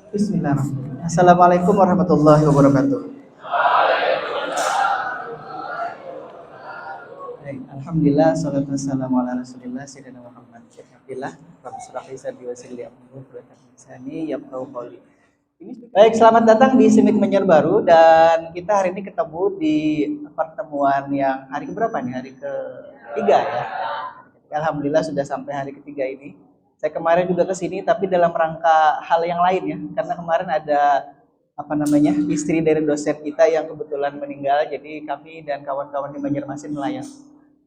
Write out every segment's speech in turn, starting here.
Bismillahirrahmanirrahim. Assalamualaikum warahmatullahi wabarakatuh. Baik, alhamdulillah, salatu wassalamu ala rasulillah, sayyidina Muhammad. Alhamdulillah, Rabbi syrah li sadri wa yassir li amri wahlul lisani yafqahu qawli. Baik, selamat datang di Simik Menyer Baru dan kita hari ini ketemu di pertemuan yang hari keberapa nih? Hari ketiga ya. Alhamdulillah sudah sampai hari ketiga ini. Saya kemarin juga ke sini tapi dalam rangka hal yang lain ya. Karena kemarin ada apa namanya? Istri dari dosen kita yang kebetulan meninggal. Jadi kami dan kawan-kawan di Banjarmasin melayang.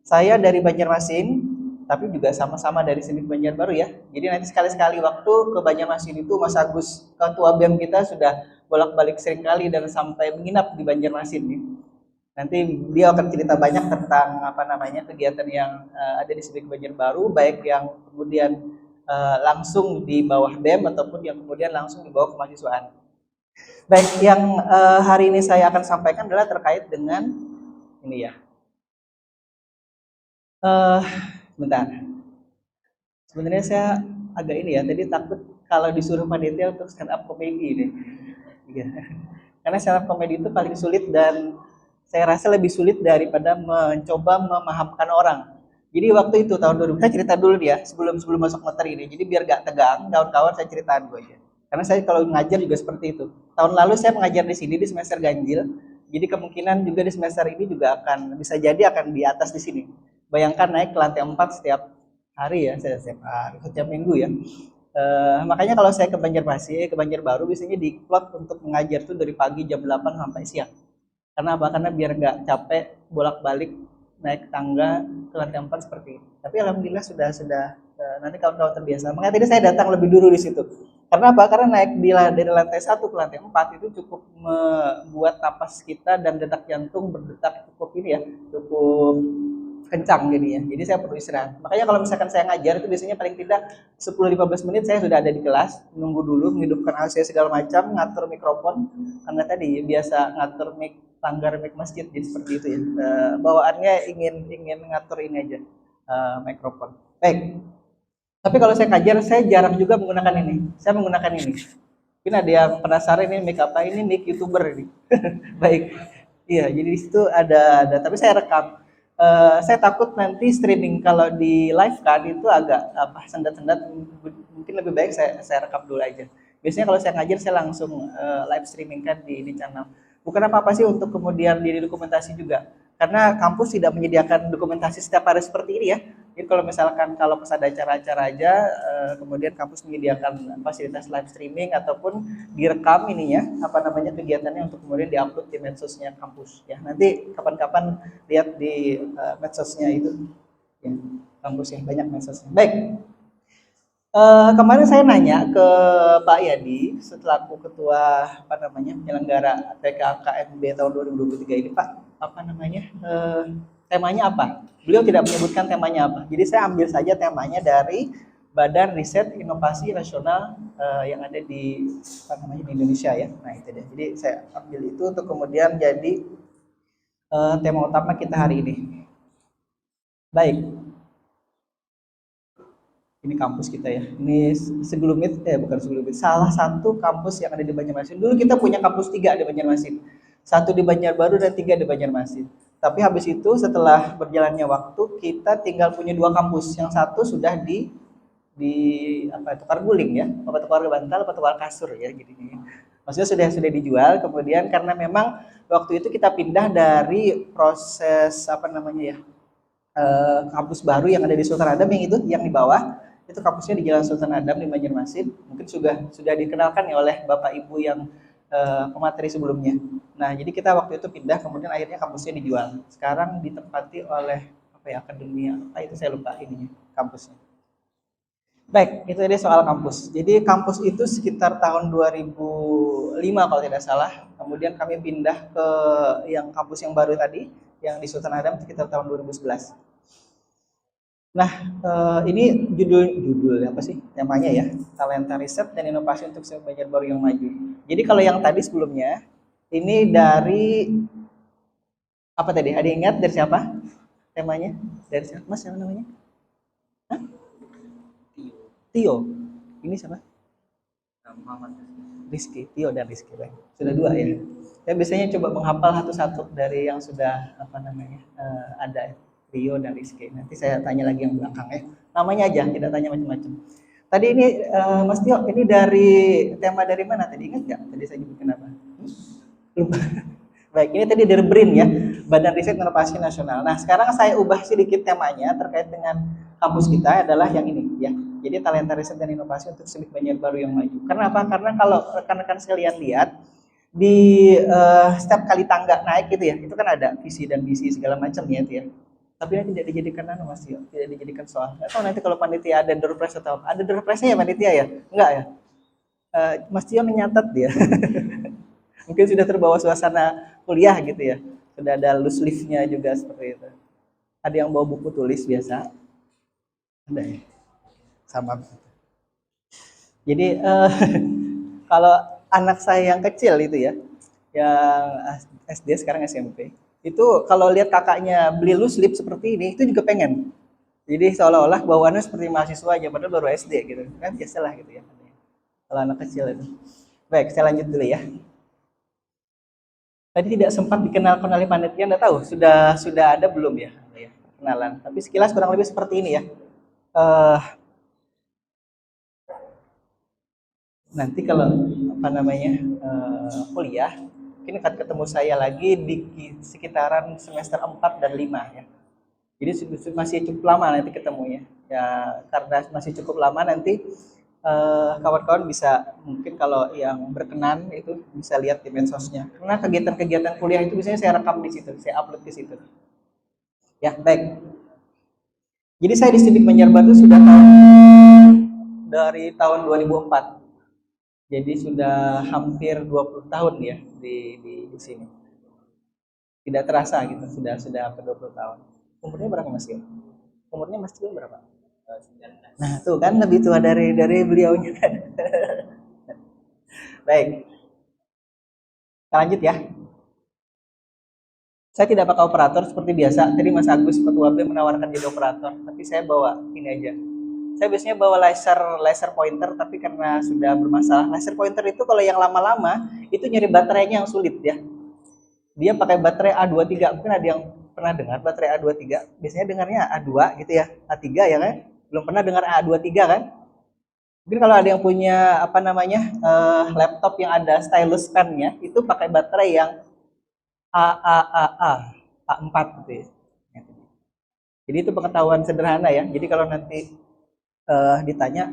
Saya dari Banjarmasin, tapi juga sama-sama dari sini Banjarbaru ya. Jadi nanti sekali-sekali waktu ke Banjarmasin itu Mas Agus, ketua BEM kita sudah bolak-balik sering kali dan sampai menginap di Banjarmasin nih. Nanti dia akan cerita banyak tentang apa namanya kegiatan yang ada di Sidik Banjarbaru, baik yang kemudian langsung di bawah BEM ataupun yang kemudian langsung di bawah kemahasiswaan. Baik, yang hari ini saya akan sampaikan adalah terkait dengan ini ya. Bentar. Sebenarnya saya agak ini ya, tadi takut kalau disuruh panitia untuk stand up comedy deh. Iya. Karena stand up comedy itu paling sulit dan saya rasa lebih sulit daripada mencoba memahamkan orang. Jadi waktu itu tahun 2000, saya cerita dulu ya, sebelum sebelum masuk materi ini. Jadi biar gak tegang, kawan-kawan saya ceritain gue aja. Karena saya kalau ngajar juga seperti itu. Tahun lalu saya mengajar di sini di semester ganjil. Jadi kemungkinan juga di semester ini juga akan bisa jadi akan di atas di sini. Bayangkan naik ke lantai 4 setiap hari ya, saya setiap hari, setiap minggu ya. Makanya kalau saya ke Banjarmasin, ke Banjarbaru biasanya diplot untuk mengajar tuh dari pagi jam 8 sampai siang. Karena apa? Karena biar nggak capek bolak-balik naik tangga ke lantai 4 seperti ini. Tapi alhamdulillah sudah nanti kawan-kawan terbiasa. Makanya tadi saya datang lebih dulu di situ. Karena apa? Karena naik dari lantai 1 ke lantai 4 itu cukup membuat napas kita dan detak jantung berdetak cukup ini ya, cukup kencang jadinya. Jadi saya perlu istirahat. Makanya kalau misalkan saya ngajar itu biasanya paling tidak 10-15 menit saya sudah ada di kelas, nunggu dulu, menghidupkan AC segala macam, ngatur mikrofon. Karena tadi biasa ngatur mic, langgar mic masjid, jadi seperti itu ya. Bawaannya ingin ngatur ini aja, mikrofon. Baik. Tapi kalau saya ngajar, saya jarang juga menggunakan ini. Saya menggunakan ini. Mungkin ada yang penasaran ini mic apa? Ini mic YouTuber ini. Baik. Iya, jadi di situ ada tapi saya rekam. Saya takut nanti streaming kalau di live kan itu agak apa sendat-sendat, mungkin lebih baik saya rekam dulu aja. Biasanya kalau saya ngajar saya langsung live streaming kan di channel. Bukan apa-apa sih untuk kemudian diri dokumentasi juga. Karena kampus tidak menyediakan dokumentasi setiap hari seperti ini ya. Jadi kalau misalkan kalau pas ada acara-acara aja, kemudian kampus menyediakan fasilitas live streaming ataupun direkam ininya, apa namanya kegiatannya untuk kemudian diupload di medsosnya kampus. Ya nanti kapan-kapan lihat di medsosnya itu, ya, kampus yang banyak medsosnya. Baik. Kemarin saya nanya ke Pak Yadi selaku ketua apa namanya penyelenggara PKKMB tahun 2023 ini Pak, apa namanya temanya apa? Beliau tidak menyebutkan temanya apa. Jadi saya ambil saja temanya dari Badan Riset Inovasi Nasional yang ada di apa namanya di Indonesia ya. Nah itu deh. Jadi saya ambil itu untuk kemudian jadi tema utama kita hari ini. Baik, ini kampus kita ya. Ini segelumit, bukan segelumit, salah satu kampus yang ada di Banjarmasin. Dulu kita punya kampus 3 di Banjarmasin. Satu di Banjarbaru dan 3 di Banjarmasin. Tapi habis itu setelah berjalannya waktu, kita tinggal punya 2 kampus. Yang satu sudah di apa tukar guling ya, apa tukar bantal, apa tukar kasur ya gitu. Maksudnya sudah dijual. Kemudian karena memang waktu itu kita pindah dari proses apa namanya ya, kampus baru yang ada di Sultan Adam yang itu yang di bawah itu kampusnya di Jalan Sultan Adam di Banjarmasin, mungkin sudah dikenalkan ya oleh Bapak Ibu yang pemateri sebelumnya. Nah, jadi kita waktu itu pindah, kemudian akhirnya kampusnya dijual. Sekarang ditempati oleh apa ya akademi apa itu saya lupa ininya kampusnya. Baik, itu tadi soal kampus. Jadi kampus itu sekitar tahun 2005 kalau tidak salah. Kemudian kami pindah ke yang kampus yang baru tadi, yang di Sultan Adam sekitar tahun 2011. Nah, ini judul apa sih temanya ya? Talenta riset dan inovasi untuk sebuah baru yang maju. Jadi kalau yang tadi sebelumnya, ini dari apa tadi? Ada yang ingat dari siapa? Temanya? Dari siapa? Mas, siapa namanya? Hah? Tio. Ini siapa? Rizky, Tio dan Rizky. Baik. Sudah dua ya. Saya biasanya coba menghafal satu-satu dari yang sudah apa namanya ada Rio dan Rizky. Nanti saya tanya lagi yang belakang ya. Namanya aja, tidak tanya macam-macam. Tadi ini Mas Tio, ini dari tema dari mana tadi? Ingat nggak? Tadi saya nyebutkan apa? Lupa. Baik, ini tadi dari BRIN ya, Badan Riset Inovasi Nasional. Nah, sekarang saya ubah sedikit temanya terkait dengan kampus kita adalah yang ini ya. Jadi talenta riset dan inovasi untuk Senik Banjar Baru yang maju. Karena apa? Karena kalau rekan-rekan sekalian lihat di setiap kali tangga naik gitu ya, itu kan ada visi dan misi segala macam ya itu ya. Tapi tidak dijadikan Mas Tio, tidak dijadikan soal. Atau nanti kalau panitia ada door prize atau ada door prize-nya ya panitia ya? Enggak ya? Mas Tio menyatat dia. Mungkin sudah terbawa suasana kuliah gitu ya. Sudah ada loose leaf-nya juga seperti itu. Ada yang bawa buku tulis biasa. Ada ya? Sama. Jadi kalau anak saya yang kecil itu ya, yang SD sekarang SMP, itu kalau lihat kakaknya beli loose leaf seperti ini, itu juga pengen. Jadi seolah-olah bawaannya seperti mahasiswa aja, padahal baru SD gitu. Kan biasalah gitu ya. Kalau anak kecil itu. Baik, saya lanjut dulu ya. Tadi tidak sempat dikenalkan oleh panitia, Anda tahu sudah ada belum ya kenalan. Tapi sekilas kurang lebih seperti ini ya. Nanti kalau apa namanya kuliah, mungkin akan ketemu saya lagi di sekitaran semester 4 dan 5 ya. Jadi masih cukup lama nanti ketemunya. Ya karena masih cukup lama nanti kawan-kawan bisa mungkin kalau yang berkenan itu bisa lihat di mensosnya. Karena kegiatan-kegiatan kuliah itu biasanya saya rekam di situ, saya upload ke situ. Ya, baik. Jadi saya di Civic Banjarbaru sudah dari tahun 2004. Jadi sudah hampir 20 tahun ya di sini. Tidak terasa gitu, sudah hampir 20 tahun. Umurnya berapa Mas Tio? Umurnya Mas Tio berapa? Nah, tuh kan lebih tua dari beliaunya kan. Baik. Kita lanjut ya. Saya tidak pakai operator seperti biasa. Tadi Mas Agus Ketua B menawarkan jadi operator, tapi saya bawa ini aja. Saya biasanya bawa laser pointer, tapi karena sudah bermasalah. Laser pointer itu kalau yang lama-lama itu nyari baterainya yang sulit ya. Dia pakai baterai A23. Mungkin ada yang pernah dengar baterai A23. Biasanya dengarnya A2 gitu ya, A3 ya kan? Belum pernah dengar A23 kan? Mungkin kalau ada yang punya apa namanya laptop yang ada stylus pen-nya, itu pakai baterai yang A4 gitu ya. Jadi itu pengetahuan sederhana ya. Jadi kalau nanti ditanya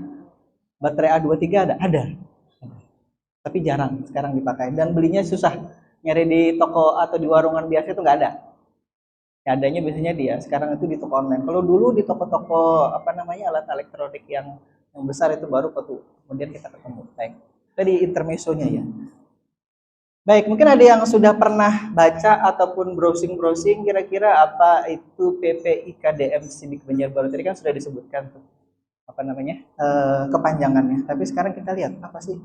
baterai A23 ada. Tapi jarang sekarang dipakai dan belinya susah. Nyari di toko atau di warungan biasa itu nggak ada. Ya, adanya biasanya dia sekarang itu di toko online. Kalau dulu di toko-toko apa namanya alat elektronik yang besar itu baru kemudian kita ketemu. Baik. Tadi intermezzonya ya. Baik, mungkin ada yang sudah pernah baca ataupun browsing kira-kira apa itu PPIKDM Sidik Banjarbaru. Tadi kan sudah disebutkan tuh apa namanya kepanjangannya. Tapi sekarang kita lihat apa sih?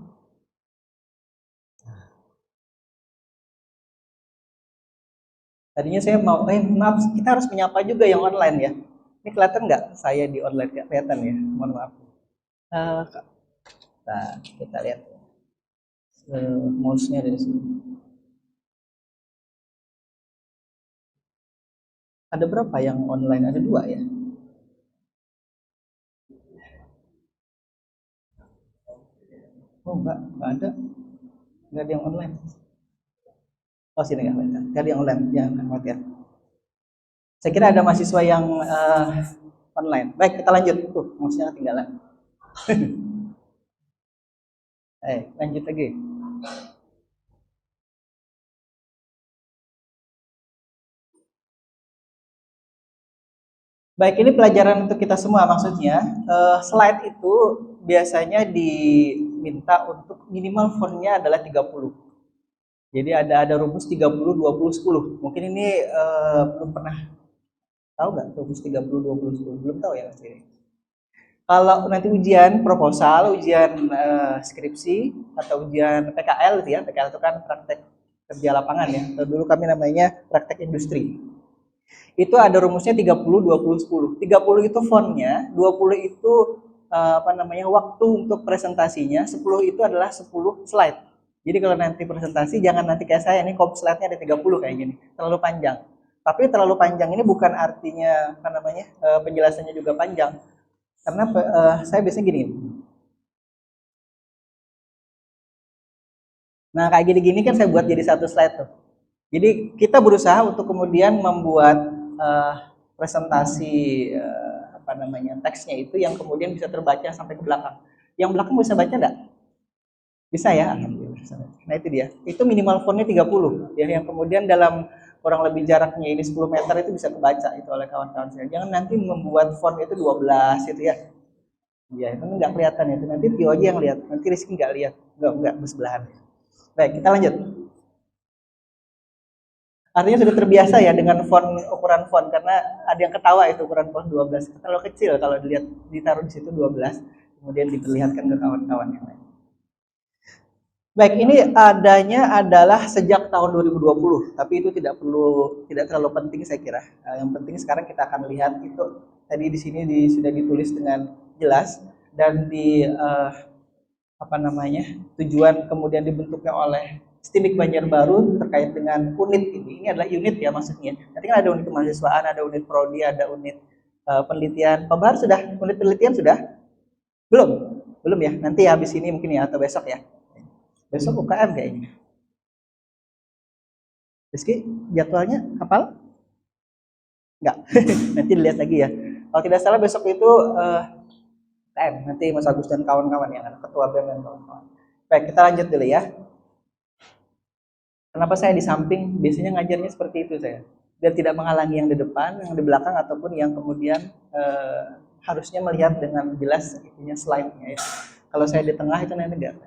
Tadinya saya mau, maaf, kita harus menyapa juga yang online ya. Ini kelihatan nggak saya di online? Nggak kelihatan ya, mohon maaf. Nah, kita lihat mouse-nya dari sini. Ada berapa yang online? Ada 2 ya. Oh enggak ada. Enggak ada yang online. Oh sini enggak ada yang online. Jangan khawatir. Saya kira ada mahasiswa yang online. Baik, kita lanjut. Mouse-nya ketinggalan. Lanjut lagi. Baik, ini pelajaran untuk kita semua maksudnya. Slide itu biasanya diminta untuk minimal fontnya adalah 30. Jadi ada rumus 30 20 10. Mungkin ini belum pernah tahu nggak rumus 30 20 10? Belum tahu ya Mas ini. Kalau nanti ujian proposal, ujian skripsi atau ujian PKL gitu ya. PKL itu kan praktek kerja lapangan ya. Atau dulu kami namanya praktek industri. Itu ada rumusnya 30 20 10. 30 itu fontnya, 20 itu waktu untuk presentasinya 10 itu adalah 10 slide. Jadi kalau nanti presentasi jangan nanti kayak saya ini slide-nya ada 30 kayak gini, terlalu panjang. Tapi terlalu panjang ini bukan artinya penjelasannya juga panjang. Karena saya biasanya gini. Nah, kayak gini-gini kan saya buat jadi satu slide tuh. Jadi kita berusaha untuk kemudian membuat presentasi teksnya itu yang kemudian bisa terbaca sampai ke belakang. Yang belakang bisa baca enggak? Bisa ya, alhamdulillah. Nah, itu dia. Itu minimal fontnya 30 ya, yang kemudian dalam kurang lebih jaraknya ini 10 meter itu bisa kebaca itu oleh kawan-kawan saya. Jangan nanti membuat font itu 12 itu ya. Iya, itu enggak kelihatan itu. Nanti Tio aja yang lihat. Nanti Rizky enggak lihat. Enggak bersebelahan. Baik, kita lanjut. Artinya sudah terbiasa ya dengan ukuran font karena ada yang ketawa itu ukuran font 12. Terlalu kecil kalau dilihat ditaruh di situ 12, kemudian diperlihatkan ke kawan-kawan yang lain. Baik, ini adanya adalah sejak tahun 2020, tapi itu tidak terlalu penting saya kira. Yang penting sekarang kita akan lihat itu tadi di sini sudah ditulis dengan jelas dan tujuan kemudian dibentuknya oleh STIMIK Banjarbaru terkait dengan unit ini. Ini adalah unit ya maksudnya. Nanti kan ada unit kemahasiswaan, ada unit prodi, ada unit penelitian. Pak Bahar sudah unit penelitian sudah? Belum ya. Nanti habis ini mungkin ya atau besok ya. Besok UKM kayaknya. Rizky, jadwalnya hafal? Enggak. Nanti dilihat lagi ya. Kalau tidak salah besok itu UKM. Nanti Mas Agus dan kawan-kawan yang ketua BEM dan kawan-kawan. Baik, kita lanjut dulu ya. Kenapa saya di samping? Biasanya ngajarnya seperti itu saya. Biar tidak menghalangi yang di depan, yang di belakang, ataupun yang kemudian harusnya melihat dengan jelas itunya slide-nya ya. Kalau saya di tengah itu nanti enggak.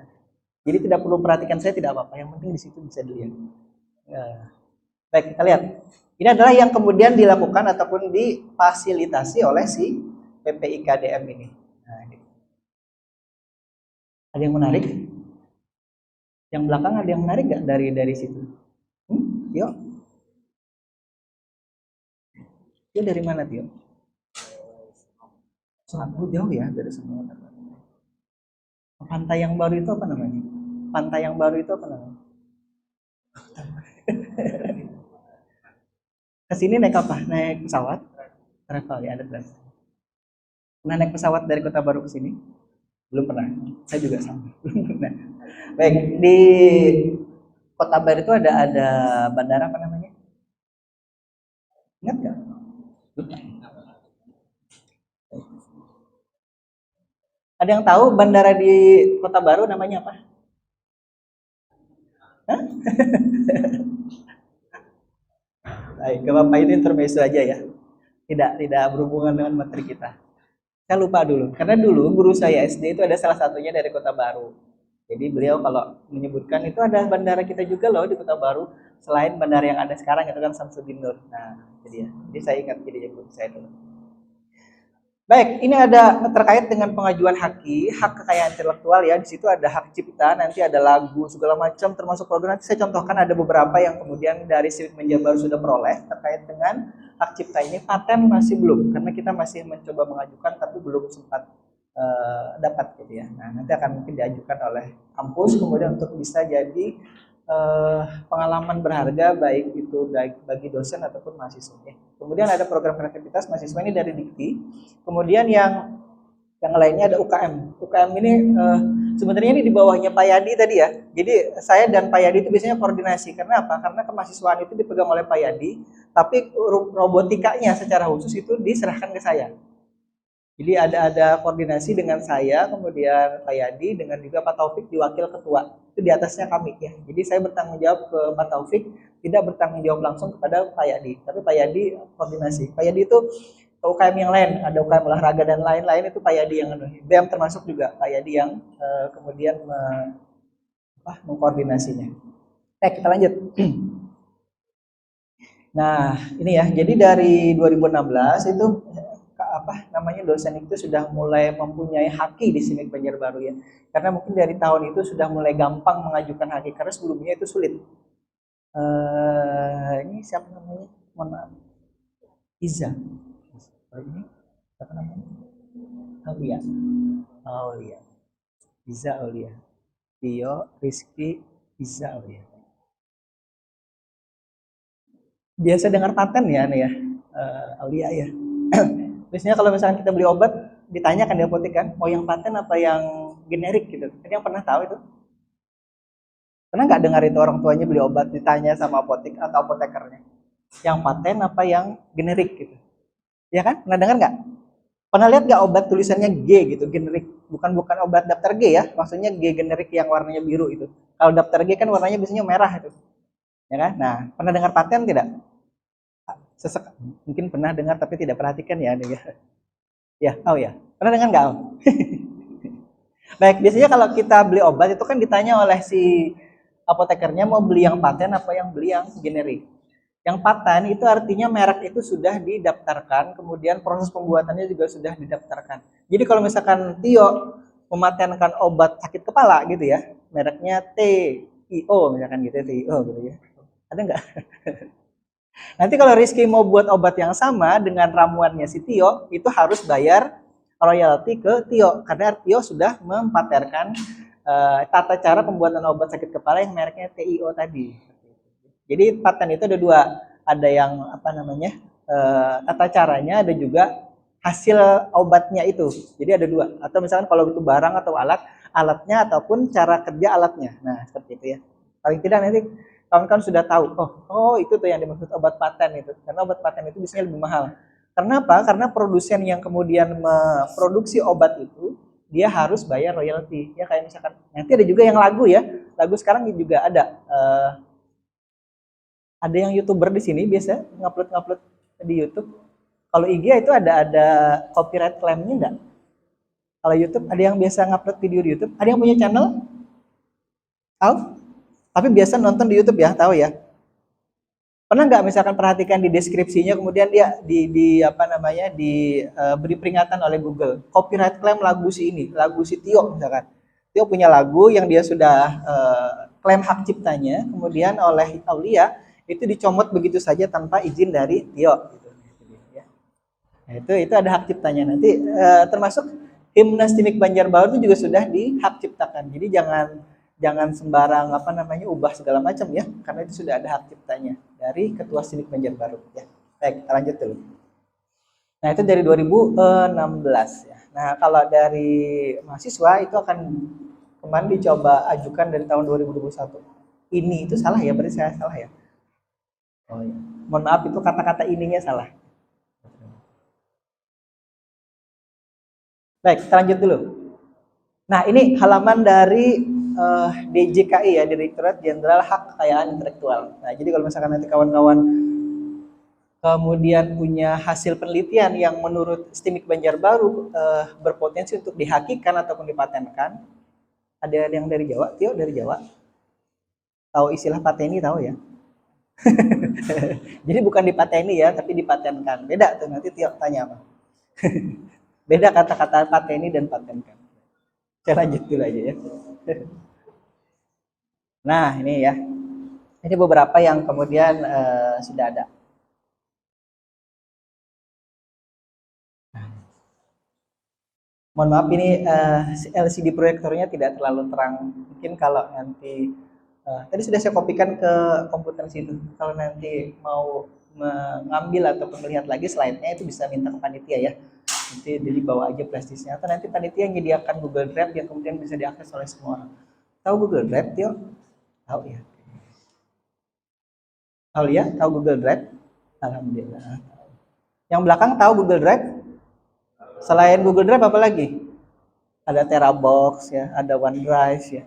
Jadi tidak perlu perhatikan saya, tidak apa-apa. Yang penting di situ bisa dilihat. Baik, kita lihat. Ini adalah yang kemudian dilakukan ataupun difasilitasi oleh si PPIKDM ini. Nah, ini. Ada yang menarik? Yang belakang ada yang menarik nggak dari situ? Tio? Tio dari mana, Tio? Selalu jauh ya dari semua. Pantai yang baru itu apa namanya? Pantai yang baru itu apa namanya? Kesini naik apa? Naik pesawat? Travel ya, ada travel. Pernah naik pesawat dari Kota Baru ke sini? Belum pernah. Saya juga sama. Belum pernah. Baik, di Kota Baru itu ada bandara apa namanya? Ingat nggak? Ada yang tahu bandara di Kota Baru namanya apa? Hah? Baik, gak apa-apa, itu intermezzo aja ya. Tidak berhubungan dengan materi kita. Saya lupa dulu, karena dulu guru saya SD itu ada salah satunya dari Kota Baru. Jadi beliau kalau menyebutkan itu ada bandara kita juga loh di Kota Baru, selain bandara yang ada sekarang itu kan Samsudin Nur. Nah, jadi saya ingat jadi guru saya dulu. Baik, ini ada terkait dengan pengajuan hak kekayaan intelektual ya. Di situ ada hak cipta, nanti ada lagu segala macam, termasuk program. Nanti saya contohkan ada beberapa yang kemudian dari STIMIK Banjarbaru sudah peroleh terkait dengan hak cipta ini. Paten masih belum, karena kita masih mencoba mengajukan tapi belum sempat dapat gitu ya. Nah, nanti akan mungkin diajukan oleh kampus kemudian untuk bisa jadi pengalaman berharga baik itu bagi dosen ataupun mahasiswa. Kemudian ada program kreativitas mahasiswa ini dari Dikti. Kemudian yang lainnya ada UKM. UKM ini sebenarnya ini di bawahnya Pak Yadi tadi ya. Jadi saya dan Pak Yadi itu biasanya koordinasi. Karena apa? Karena kemahasiswaan itu dipegang oleh Pak Yadi, tapi robotikanya secara khusus itu diserahkan ke saya. Jadi ada koordinasi dengan saya, kemudian Pak Yadi, dengan juga Pak Taufik di wakil ketua. Itu di atasnya kami ya. Jadi saya bertanggung jawab ke Pak Taufik, tidak bertanggung jawab langsung kepada Pak Yadi. Tapi Pak Yadi koordinasi. Pak Yadi itu UKM yang lain, ada UKM olahraga dan lain-lain itu Pak Yadi yang BEM termasuk juga Pak Yadi yang kemudian mengkoordinasinya. Kita lanjut. Nah, ini ya. Jadi dari 2016 itu dosen itu sudah mulai mempunyai haki di STIMIK Banjarbaru ya. Karena mungkin dari tahun itu sudah mulai gampang mengajukan haki karena sebelumnya itu sulit. Ini siapa namanya? Mohon maaf. Iza. Ini siapa namanya? Aulia. Aulia. Iza Aulia. Tio, Rizky, Iza Aulia. Biasa dengar paten ya, nih ya, Aulia ya. Biasanya kalau misalnya kita beli obat, ditanyakan di apotek kan, mau yang paten apa yang generik gitu. Ada yang pernah tahu itu? Pernah nggak dengar itu orang tuanya beli obat ditanya sama apotek atau apotekernya, yang paten apa yang generik gitu? Ya kan? Pernah dengar nggak? Pernah lihat nggak obat tulisannya G gitu, generik? Bukan bukan obat daftar G ya, maksudnya G generik yang warnanya biru itu. Kalau daftar G kan warnanya biasanya merah itu, ya kan? Nah, pernah dengar paten tidak? Sesek, mungkin pernah dengar tapi tidak perhatikan ya, ya. Ya, oh ya. Pernah dengar nggak? Baik, biasanya kalau kita beli obat itu kan ditanya oleh si apotekernya mau beli yang paten apa yang beli yang generik. Yang paten itu artinya merek itu sudah didaftarkan, kemudian proses pembuatannya juga sudah didaftarkan. Jadi kalau misalkan Tio mematenkan obat sakit kepala gitu ya, mereknya TIO misalkan gitu, TIO gitu ya. Ada nggak? Nanti kalau Rizky mau buat obat yang sama dengan ramuannya si Tio, itu harus bayar royalti ke Tio karena Tio sudah mempaterkan tata cara pembuatan obat sakit kepala yang mereknya TIO tadi. Jadi paten itu ada dua, ada yang apa namanya tata caranya, ada juga hasil obatnya itu. Jadi ada dua. Atau misalkan kalau itu barang atau alat, alatnya ataupun cara kerja alatnya. Nah seperti itu ya. Paling tidak nanti kawan-kawan sudah tahu. Oh itu tuh yang dimaksud obat paten itu. Karena obat paten itu biasanya lebih mahal. Karena apa? Karena produsen yang kemudian memproduksi obat itu dia harus bayar royalti. Ya kayak misalkan nanti ada juga yang lagu ya. Lagu sekarang juga ada yang YouTuber di sini biasa ngupload di YouTube. Kalau IG itu ada copyright claim-nya enggak? Kalau YouTube ada yang biasa ngupload video di YouTube, ada yang punya channel? Tahu? Tapi biasa nonton di YouTube ya, tahu ya. Pernah nggak misalkan perhatikan di deskripsinya kemudian dia di apa namanya diberi peringatan oleh Google, copyright claim lagu si ini, lagu si Tio misalkan. Tio punya lagu yang dia sudah klaim hak ciptanya, kemudian oleh Aulia itu dicomot begitu saja tanpa izin dari Tio. Gitu. Nah, itu ada hak ciptanya nanti termasuk himnas Cilik Banjarbaru itu juga sudah di hak ciptakan. Jadi jangan sembarang apa namanya ubah segala macam ya, karena itu sudah ada hak ciptanya dari Ketua Cilik Banjarbaru ya. Baik, lanjut dulu. Nah, itu dari 2016 ya. Nah, kalau dari mahasiswa itu akan kemarin dicoba ajukan dari tahun 2021. Ini itu salah ya, berarti saya salah ya. Oh iya. Mohon maaf itu kata-kata ininya salah. Baik, kita lanjut dulu. Nah, ini halaman dari DJKI ya, Direktorat Jenderal Hak Kekayaan Intelektual. Nah, jadi kalau misalkan nanti kawan-kawan kemudian punya hasil penelitian yang menurut STIMIK Banjarbaru berpotensi untuk dihakikan ataupun dipatenkan, ada yang dari Jawa, Tio dari Jawa, tahu istilah pateni tahu ya? Jadi bukan dipateni ya, tapi dipatenkan. Beda tuh, nanti Tio tanya apa? Beda kata-kata pateni dan patenkan. Saya lanjut dulu aja ya. Nah ini ya, ini beberapa yang kemudian sudah ada. Mohon maaf ini LCD proyektornya tidak terlalu terang. Mungkin kalau nanti tadi sudah saya kopikan ke komputer situ. Kalau nanti mau mengambil atau melihat lagi slide-nya itu bisa minta ke panitia ya. Nanti jadi bawa aja flashdisknya atau nanti panitia menyediakan Google Drive yang kemudian bisa diakses oleh semua orang. Tahu Google Drive, Tio? Tahu ya. Tahu ya? Tahu Google Drive? Alhamdulillah. Yang belakang tahu Google Drive? Selain Google Drive apa lagi? Ada Terabox ya, ada OneDrive ya.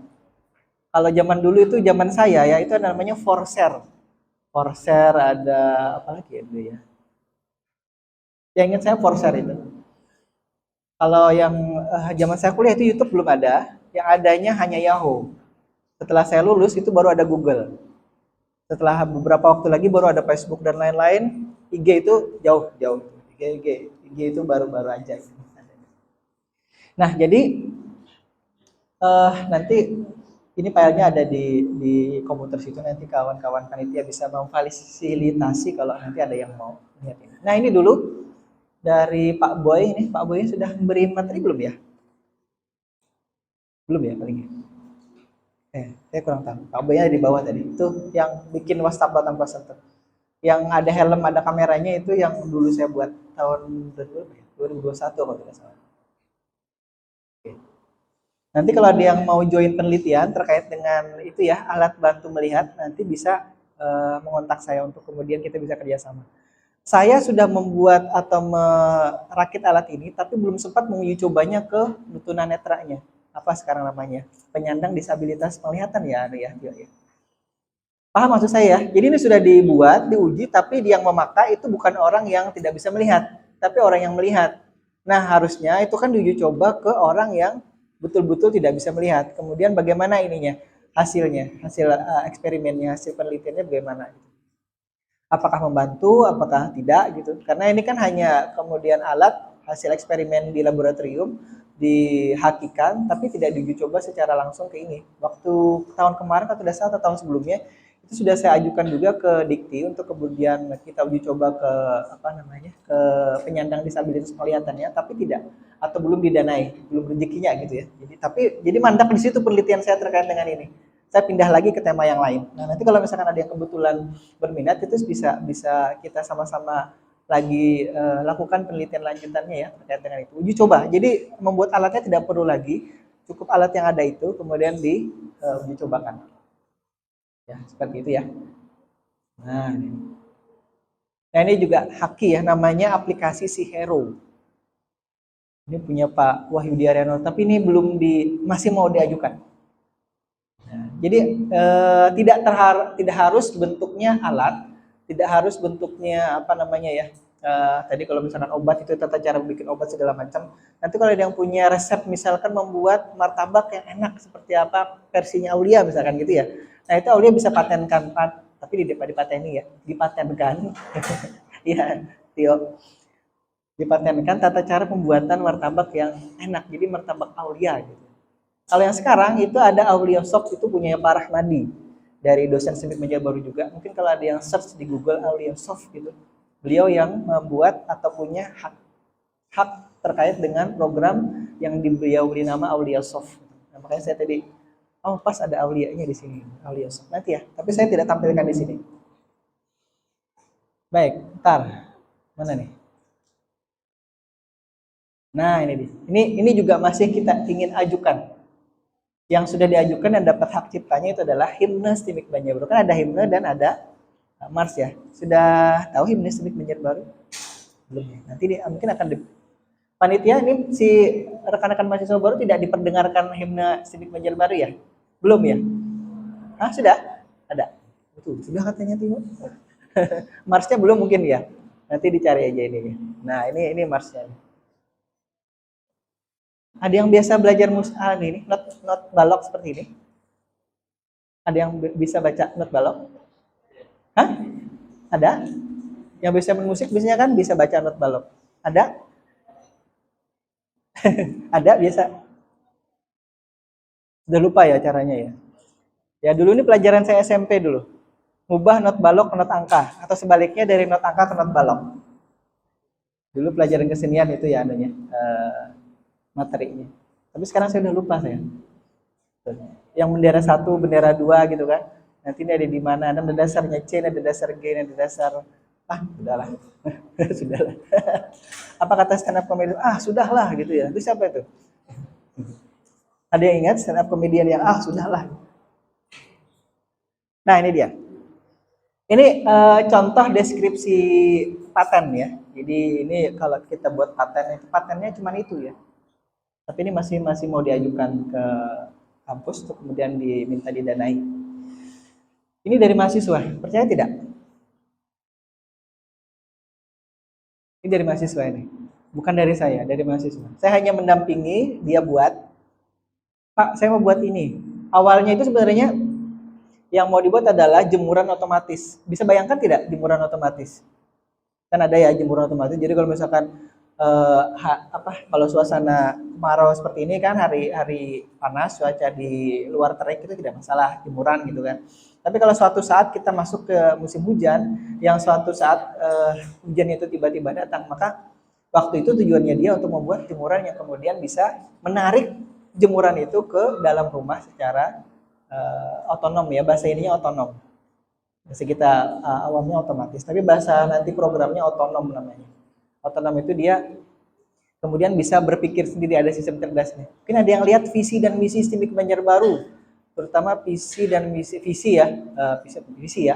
Kalau zaman dulu itu zaman saya ya itu namanya Forshare. Forshare ada apa lagi itu ya? Yang ingat saya Forshare itu. Kalau yang zaman saya kuliah itu YouTube belum ada, yang adanya hanya Yahoo. Setelah saya lulus itu baru ada Google. Setelah beberapa waktu lagi baru ada Facebook dan lain-lain. IG itu jauh. IG itu baru-baru aja. Nah, jadi nanti ini filenya ada di komputer situ, nanti kawan-kawan panitia bisa memfasilitasi kalau nanti ada yang mau lihat ini. Nah, ini dulu dari Pak Boy ini. Pak Boy sudah memberi materi belum ya? Belum ya paling ya. Saya kurang tahu. Pak Boy di bawah tadi. Itu yang bikin wastafel tanpa sentuh. Yang ada helm, ada kameranya itu yang dulu saya buat tahun 2021 kalau tidak salah. Oke. Nanti kalau ada yang mau join penelitian terkait dengan itu ya, alat bantu melihat, nanti bisa mengontak saya untuk kemudian kita bisa kerjasama. Saya sudah membuat atau merakit alat ini, tapi belum sempat menguji cobanya ke tunanetranya. Apa sekarang namanya? Penyandang disabilitas penglihatan ya, ya. Paham maksud saya? Jadi ini sudah dibuat, diuji, tapi yang memakai itu bukan orang yang tidak bisa melihat, tapi orang yang melihat. Nah, harusnya itu kan diuji coba ke orang yang betul-betul tidak bisa melihat. Kemudian bagaimana ininya? Hasilnya, hasil eksperimennya, hasil penelitiannya bagaimana? Apakah membantu, apakah tidak gitu. Karena ini kan hanya kemudian alat hasil eksperimen di laboratorium dihakikan, tapi tidak diuji coba secara langsung ke ini. Waktu tahun kemarin atau dasar atau tahun sebelumnya itu sudah saya ajukan juga ke Dikti untuk kemudian kita uji coba ke ke penyandang disabilitas penglihatannya, tapi tidak atau belum didanai, belum rezekinya gitu ya. Jadi mandak di situ penelitian saya terkait dengan ini. Saya pindah lagi ke tema yang lain. Nah, nanti kalau misalkan ada yang kebetulan berminat itu bisa kita sama-sama lagi lakukan penelitian lanjutannya ya terkait dengan itu. Uji coba. Jadi membuat alatnya tidak perlu lagi, cukup alat yang ada itu kemudian diuji cobakan. Ya, seperti itu ya. Nah, ini juga haki ya, namanya aplikasi si Hero. Ini punya Pak Wahyu Diareno, tapi ini masih mau diajukan. Jadi tidak harus bentuknya alat, tidak harus bentuknya tadi kalau misalkan obat itu tata cara bikin obat segala macam. Nanti kalau ada yang punya resep misalkan membuat martabak yang enak seperti apa versinya Aulia misalkan gitu ya. Nah itu Aulia bisa patenkan, tapi dipateni ya, dipatenkan. Iya, Tio. Dipatenkan tata cara pembuatan martabak yang enak. Jadi martabak Aulia gitu. Kalau yang sekarang itu ada Aulia Soft, itu punya Pak Rahmadi dari dosen Semik Meja Baru juga. Mungkin kalau ada yang search di Google Aulia Soft gitu, beliau yang membuat atau punya hak terkait dengan program yang beliau beri nama Aulia Soft. Nah, makanya saya tadi pas ada Aulia-nya di sini, Aulia Soft. Nanti ya, tapi saya tidak tampilkan di sini. Baik, ntar mana nih? Nah ini juga masih kita ingin ajukan. Yang sudah diajukan dan dapat hak ciptanya itu adalah himne Stimik Banjarbaru. Kan ada himne dan ada mars ya. Sudah tahu himne Stimik Banjarbaru? Belum ya. Nanti mungkin akan panitia ini si rekan-rekan mahasiswa baru tidak diperdengarkan himne Stimik Banjarbaru ya? Belum ya? Sudah? Ada. Betul, sudah katanya Timo. Marsnya belum mungkin ya. Nanti dicari aja ini. Nah, ini marsnya. Ada yang biasa belajar ini, not balok seperti ini? Ada yang bisa baca not balok? Hah? Ada? Yang bisa main musik biasanya kan bisa baca not balok. Ada? Ada biasa? Sudah lupa ya caranya ya? Ya dulu ini pelajaran saya SMP dulu. Ngubah not balok ke not angka. Atau sebaliknya dari not angka ke not balok. Dulu pelajaran kesenian itu ya anunya. Materinya. Tapi sekarang saya udah lupa saya. Yang bendera 1, bendera 2 gitu kan. Nanti ini ada di mana? Ada dasarnya C, ada dasar G, ada dasar sudahlah. Sudahlah. Apa kata stand up comedian? Sudahlah gitu ya. Itu siapa itu? Ada yang ingat stand up comedian yang sudahlah. Nah, ini dia. Ini contoh deskripsi paten ya. Jadi ini kalau kita buat paten, itu patennya cuma itu ya. Tapi ini masih mau diajukan ke kampus untuk kemudian diminta didanai. Ini dari mahasiswa, percaya tidak? Ini dari mahasiswa ini, bukan dari saya, dari mahasiswa. Saya hanya mendampingi dia buat. Pak, saya mau buat ini. Awalnya itu sebenarnya yang mau dibuat adalah jemuran otomatis. Bisa bayangkan tidak jemuran otomatis? Kan ada ya jemuran otomatis. Jadi kalau misalkan kalau suasana kemarau seperti ini kan hari panas, cuaca di luar terik itu tidak masalah jemuran gitu kan. Tapi kalau suatu saat kita masuk ke musim hujan yang suatu saat hujan itu tiba-tiba datang, maka Waktu itu tujuannya dia untuk membuat jemuran yang kemudian bisa menarik jemuran itu ke dalam rumah secara otonom ya, bahasa ininya otonom. Bahasa kita awamnya otomatis, tapi bahasa nanti programnya otonom namanya. Otonom itu dia kemudian bisa berpikir sendiri, ada sistem cerdasnya. Mungkin ada yang lihat visi dan misi STIMIK Banjarbaru, terutama visi dan visi ya,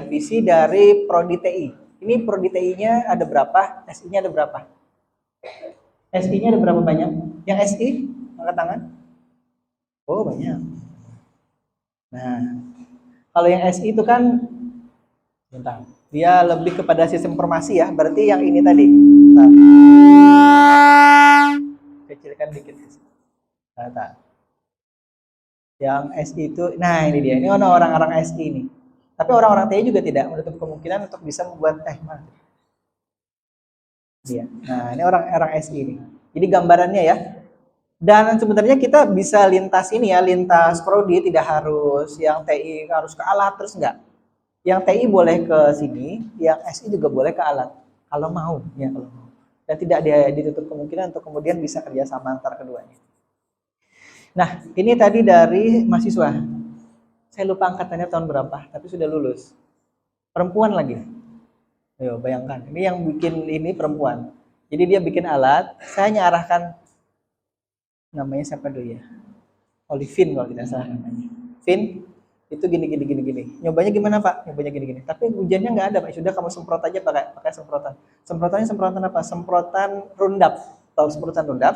visi dari Prodi TI. Ini Prodi TI-nya ada berapa? SI-nya ada berapa? SI-nya ada berapa banyak? Yang SI angkat tangan. Oh banyak. Nah, kalau yang SI itu kan, bentar, dia lebih kepada sistem informasi ya. Berarti yang ini tadi. Bentar. Kecilkan dikit. Nah, yang SI itu, nah ini dia. Ini orang-orang SI ini. Tapi orang-orang TI juga tidak menutup kemungkinan untuk bisa membuat dia. Nah, ini orang-orang SI ini. Jadi gambarannya ya. Dan sebenarnya kita bisa lintas ini ya, lintas prodi, tidak harus yang TI harus ke alat terus enggak. Yang TI boleh ke sini, yang SI juga boleh ke alat kalau mau ya, kalau mau. Dan tidak ditutup kemungkinan untuk kemudian bisa kerjasama antar keduanya. Nah, ini tadi dari mahasiswa. Saya lupa angkatannya tahun berapa, tapi sudah lulus. Perempuan lagi. Ayo bayangkan, ini yang bikin ini perempuan. Jadi dia bikin alat, saya nyarahkan, namanya siapa dulu ya? Olivin kalau tidak salah namanya. Vin, itu gini. Nyobanya gimana Pak? Nyobanya gini. Tapi hujannya nggak ada Pak. Sudah kamu semprot aja pakai semprotan. Semprotannya semprotan apa? Semprotan rundap. Tahu semprotan rundap?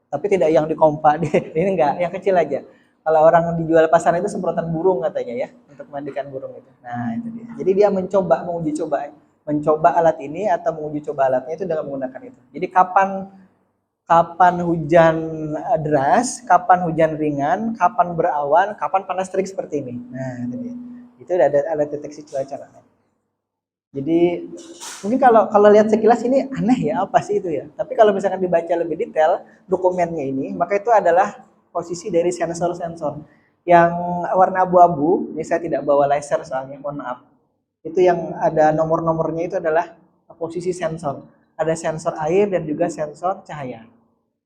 Tapi tidak yang dikompa. Ini enggak, yang kecil aja. Kalau orang dijual pasaran itu semprotan burung katanya ya, untuk mandikan burung itu. Nah, itu dia. Jadi dia mencoba alat ini atau menguji coba alatnya itu dengan menggunakan itu. Jadi kapan hujan deras, kapan hujan ringan, kapan berawan, kapan panas terik seperti ini. Nah, itu dia. Itu ada alat deteksi cuaca. Jadi mungkin kalau lihat sekilas ini aneh ya, apa sih itu ya. Tapi kalau misalkan dibaca lebih detail dokumennya ini, maka itu adalah posisi dari sensor-sensor yang warna abu-abu. Ini saya tidak bawa laser soalnya, mohon maaf. Itu yang ada nomor-nomornya itu adalah posisi sensor. Ada sensor air dan juga sensor cahaya.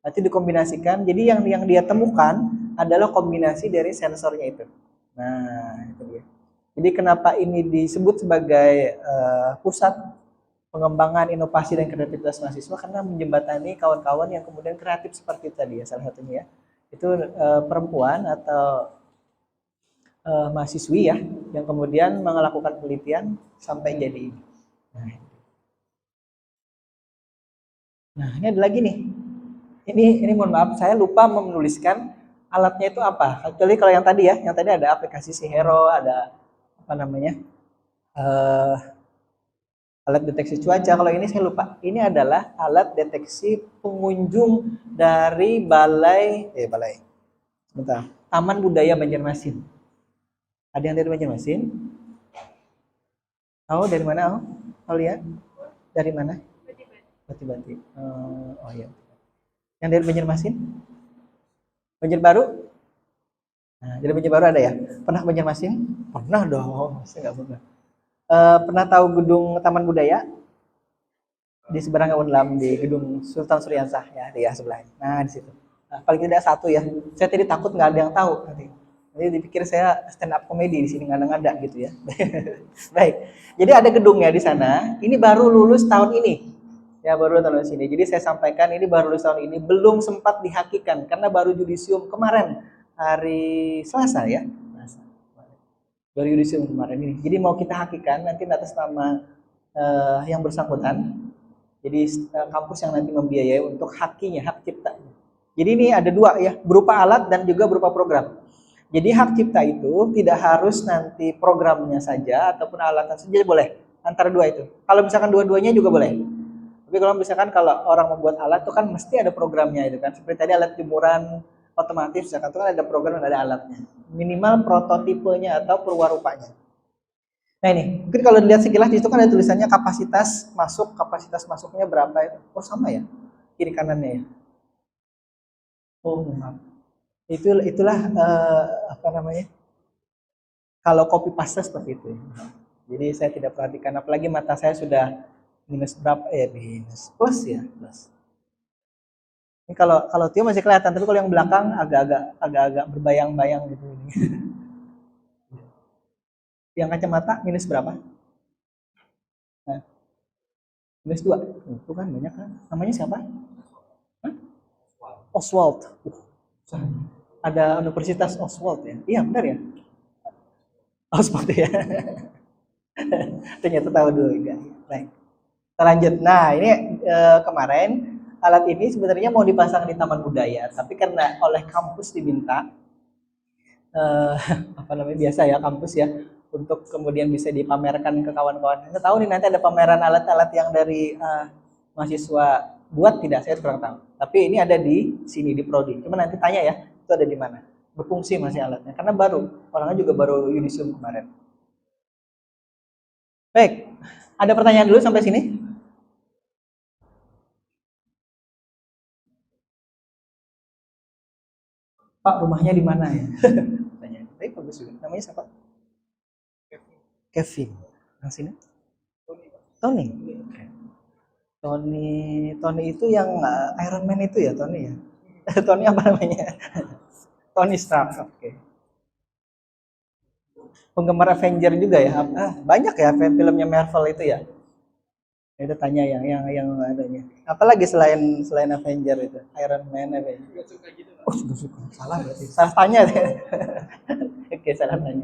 Nanti dikombinasikan. Jadi yang dia temukan adalah kombinasi dari sensornya itu. Nah, itu dia. Jadi kenapa ini disebut sebagai pusat pengembangan inovasi dan kreativitas mahasiswa, karena menjembatani kawan-kawan yang kemudian kreatif seperti tadi ya, salah satunya ya. Itu perempuan atau mahasiswi ya, yang kemudian melakukan penelitian sampai jadi ini. Nah, ini ada lagi nih. Ini mohon maaf, saya lupa menuliskan alatnya itu apa. Kecuali kalau yang tadi ya, yang tadi ada aplikasi Sihero, ada apa namanya, alat deteksi cuaca. Kalau ini saya lupa. Ini adalah alat deteksi pengunjung dari sebentar, Taman Budaya Banjarmasin. Ada yang dari Banjarmasin? Oh, dari mana? Oh lihat, dari mana? Bati-Bati. Oh iya. Yang dari Banjarmasin? Banjarbaru? Nah, dari Banjarbaru ada ya? Pernah ke Banjarmasin? Pernah dong, saya nggak pernah. Pernah tahu gedung Taman Budaya? Di seberang Unlam, di gedung Sultan Suryansah ya, di sebelah. Nah, di situ. Nah, paling tidak satu ya. Saya tadi takut nggak ada yang tahu nanti. Jadi dipikir saya stand up comedy di sini ngada-ngada gitu ya. Baik. Jadi ada gedungnya di sana. Ini baru lulus tahun ini. Ya, baru tahun sini. Jadi saya sampaikan ini baru lulus tahun ini, belum sempat dihakikan karena baru yudisium kemarin hari Selasa ya. Baru yudisium kemarin ini. Jadi mau kita hakikan nanti atas nama yang bersangkutan. Jadi kampus yang nanti membiayai untuk hakinya, hak cipta. Jadi ini ada dua ya, berupa alat dan juga berupa program. Jadi hak cipta itu tidak harus nanti programnya saja ataupun alatnya saja boleh. Antara dua itu. Kalau misalkan dua-duanya juga boleh. Tapi kalau misalkan kalau orang membuat alat itu kan mesti ada programnya itu kan. Seperti tadi alat jemuran otomatis misalkan itu kan ada program dan ada alatnya. Minimal prototipenya atau perwarupanya. Nah ini, mungkin kalau dilihat sekilas di situ kan ada tulisannya kapasitas masuknya berapa itu. Oh sama ya, kiri kanannya ya. Oh maaf. Itulah apa namanya? Kalau copy paste seperti itu. Jadi saya tidak perhatikan, apalagi mata saya sudah minus berapa ya, minus plus ya, plus. Ini kalau Tio masih kelihatan, tapi kalau yang belakang agak-agak berbayang-bayang gitu ini. Yang kacamata minus berapa? Nah, minus 2. Itu kan banyak kan. Namanya siapa? Hah? Oswald. Ada Universitas Oswald ya? Iya benar ya? Oswald ya. Ternyata tahu dulu enggak. Baik. Kita lanjut. Nah, ini kemarin alat ini sebenarnya mau dipasang di Taman Budaya, tapi karena oleh kampus diminta eh, apa namanya biasa ya kampus ya untuk kemudian bisa dipamerkan ke kawan-kawan. Kita tahu nih nanti ada pameran alat-alat yang dari mahasiswa buat tidak saya kurang tahu. Tapi ini ada di sini di prodi. Cuma nanti tanya ya itu ada di mana. Berfungsi masih alatnya karena baru orangnya juga baru yudisium kemarin. Baik, ada pertanyaan dulu sampai sini? Pak, rumahnya di mana ya? Pertanyaan. Tapi bagus juga. Namanya siapa? Kevin. Yang sini? Tony. Tony, Tony itu yang Iron Man itu ya, Tony ya. Tony apa namanya? Tony Stark. Oke. Penggemar Avenger juga ya. Banyak ya filmnya Marvel itu ya. Itu tanya yang adanya. Apalagi selain Avenger itu, Iron Man, Avenger. Oh, sudah suka. Salah berarti. Salah tanya deh. Oke, salah tanya.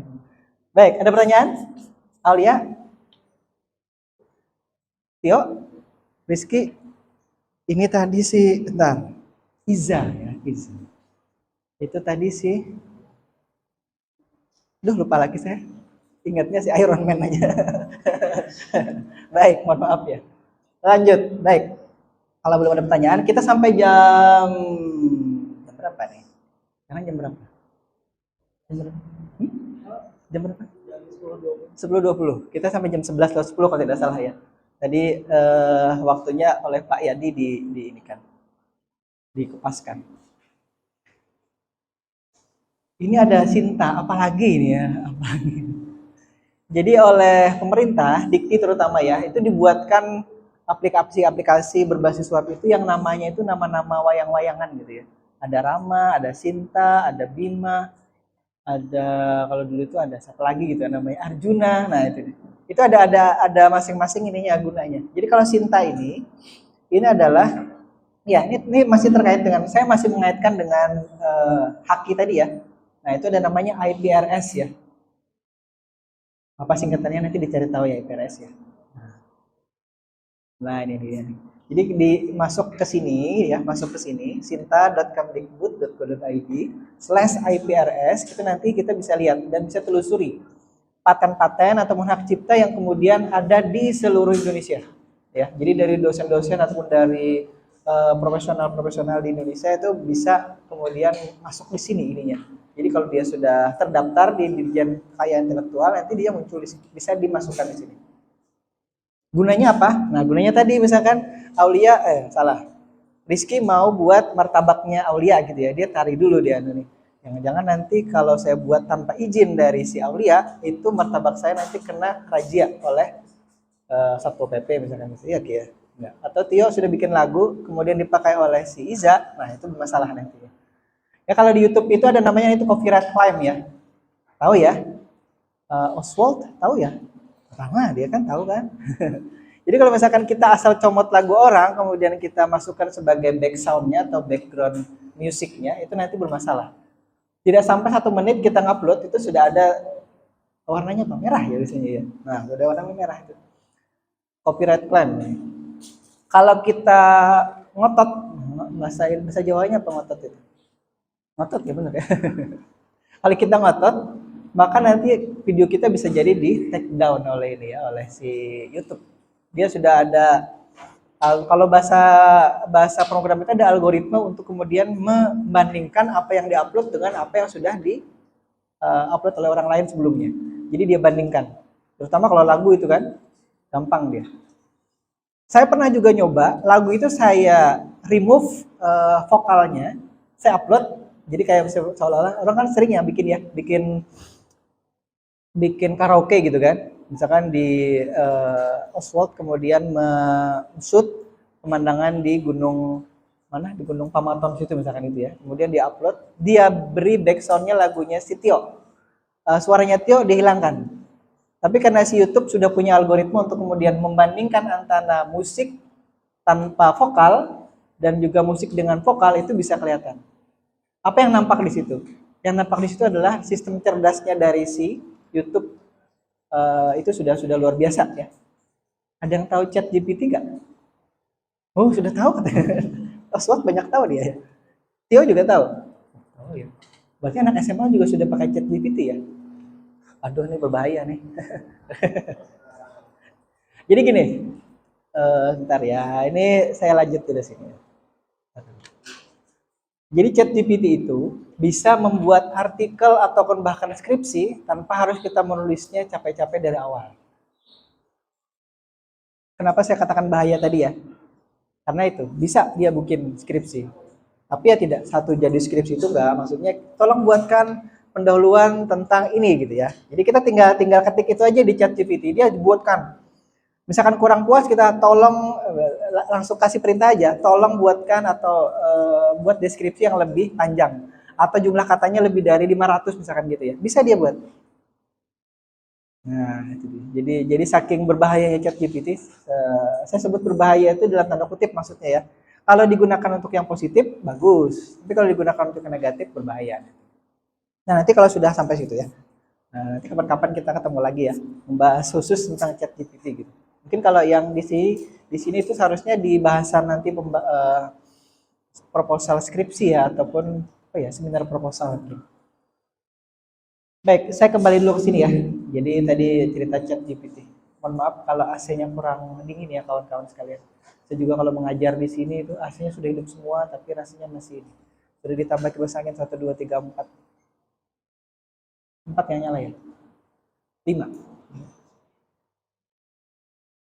Baik, ada pertanyaan? Alia? Tio? Rizky? Ini tadi sih, bentar. Iza ya, Iza. Itu tadi sih. Duh, lupa lagi saya. Ingatnya si Iron Man aja. Baik, mohon maaf ya. Lanjut, baik. Kalau belum ada pertanyaan, kita sampai jam berapa nih? Sekarang jam berapa? Jam berapa? Jam berapa? 10.20. Kita sampai jam 11.10 kalau tidak salah ya. Tadi waktunya oleh Pak Yadi di ini kan, dikepaskan. Ini ada Sinta, apalagi ini ya, apalagi. Jadi oleh pemerintah, Dikti terutama ya, itu dibuatkan aplikasi-aplikasi berbasis web itu yang namanya itu nama-nama wayang-wayangan gitu ya. Ada Rama, ada Sinta, ada Bima, ada kalau dulu itu ada satu lagi gitu namanya Arjuna. Nah, itu ada masing-masing ininya gunanya. Jadi kalau Sinta ini adalah ya ini masih terkait dengan saya masih mengaitkan dengan Haki tadi ya. Nah, itu ada namanya IPRS ya. Apa singkatannya nanti dicari tahu ya IPRS ya. Nah, ini dia. Jadi masuk ke sini ya, masuk ke sini sinta.kemdikbud.go.id/IPRS itu nanti kita bisa lihat dan bisa telusuri paten-paten ataupun hak cipta yang kemudian ada di seluruh Indonesia. Ya, jadi dari dosen-dosen ataupun dari profesional-profesional di Indonesia itu bisa kemudian masuk di sini ininya. Jadi kalau dia sudah terdaftar di Dirjen Kekayaan Intelektual, nanti dia muncul bisa dimasukkan di sini. Gunanya apa? Nah, gunanya tadi misalkan Aulia Rizky mau buat martabaknya Aulia gitu ya. Dia cari dulu dia nih. Jangan-jangan nanti kalau saya buat tanpa izin dari si Aulia, itu martabak saya nanti kena razia oleh Satpol PP misalkan gitu. Iya ya. Enggak. Atau Tio sudah bikin lagu kemudian dipakai oleh si Iza, nah itu bermasalah nanti. Ya kalau di YouTube itu ada namanya itu copyright claim ya. Tahu ya? Oswald tahu ya? Pertama dia kan tahu kan. Jadi kalau misalkan kita asal comot lagu orang kemudian kita masukkan sebagai background-nya atau background musiknya itu nanti bermasalah. Tidak sampai 1 menit kita ngupload itu sudah ada warnanya apa? Merah ya biasanya ya. Nah, sudah warna merah itu. Copyright claim. Kalau kita ngotot bahasa Jawanya apa ngotot itu? Ngotot ya benar ya. Kalau kita ngotot maka nanti video kita bisa jadi di take down oleh ini ya, oleh si YouTube. Dia sudah ada kalau bahasa program itu ada algoritma untuk kemudian membandingkan apa yang diupload dengan apa yang sudah di upload oleh orang lain sebelumnya. Jadi dia bandingkan. Terutama kalau lagu itu kan gampang dia. Saya pernah juga nyoba lagu itu saya remove vokalnya, saya upload. Jadi kayak seolah-olah orang kan sering ya bikin karaoke gitu kan. Misalkan di Oswald kemudian shoot pemandangan di Gunung mana di Gunung Pamaton situ misalkan itu ya. Kemudian dia upload, dia beri backsoundnya lagunya si Tio. Suaranya Tio dihilangkan. Tapi karena si YouTube sudah punya algoritma untuk kemudian membandingkan antara musik tanpa vokal dan juga musik dengan vokal, itu bisa kelihatan. Apa yang nampak di situ? Yang nampak di situ adalah sistem cerdasnya dari si YouTube. Itu sudah luar biasa ya. Ada yang tahu Chat GPT nggak? Oh, sudah tahu katanya. Oswald banyak tahu dia ya. Tio juga tahu. Oh iya. Berarti anak SMA juga sudah pakai Chat GPT ya? Aduh, ini berbahaya nih. Jadi gini, bentar ya. Ini saya lanjut ke sini. Jadi ChatGPT itu bisa membuat artikel ataupun bahkan skripsi tanpa harus kita menulisnya capek-capek dari awal. Kenapa saya katakan bahaya tadi ya? Karena itu bisa dia bikin skripsi. Tapi ya tidak satu jadi skripsi itu enggak, maksudnya tolong buatkan pendahuluan tentang ini gitu ya. Jadi kita tinggal ketik itu aja di ChatGPT, dia buatkan. Misalkan kurang puas, kita tolong langsung kasih perintah aja, tolong buatkan atau buat deskripsi yang lebih panjang atau jumlah katanya lebih dari 500 misalkan gitu ya. Bisa dia buat. Nah, itu dia. Jadi saking berbahayanya ChatGPT, saya sebut berbahaya itu dalam tanda kutip maksudnya ya. Kalau digunakan untuk yang positif bagus, tapi kalau digunakan untuk yang negatif berbahaya. Nah, nanti kalau sudah sampai situ ya. Nah, nanti kapan-kapan kita ketemu lagi ya, membahas khusus tentang ChatGPT gitu. Mungkin kalau yang di sini itu seharusnya di bahasan nanti proposal skripsi ya ataupun apa ya, seminar proposal mungkin. Baik, saya kembali dulu ke sini ya. Jadi tadi cerita ChatGPT. Mohon maaf kalau AC-nya kurang dingin ya kawan-kawan sekalian. Saya juga kalau mengajar di sini itu AC-nya sudah hidup semua tapi rasanya masih ini. Sudah ditambah kipas angin 1 2 3 4. 4 yang nyala ya. 5.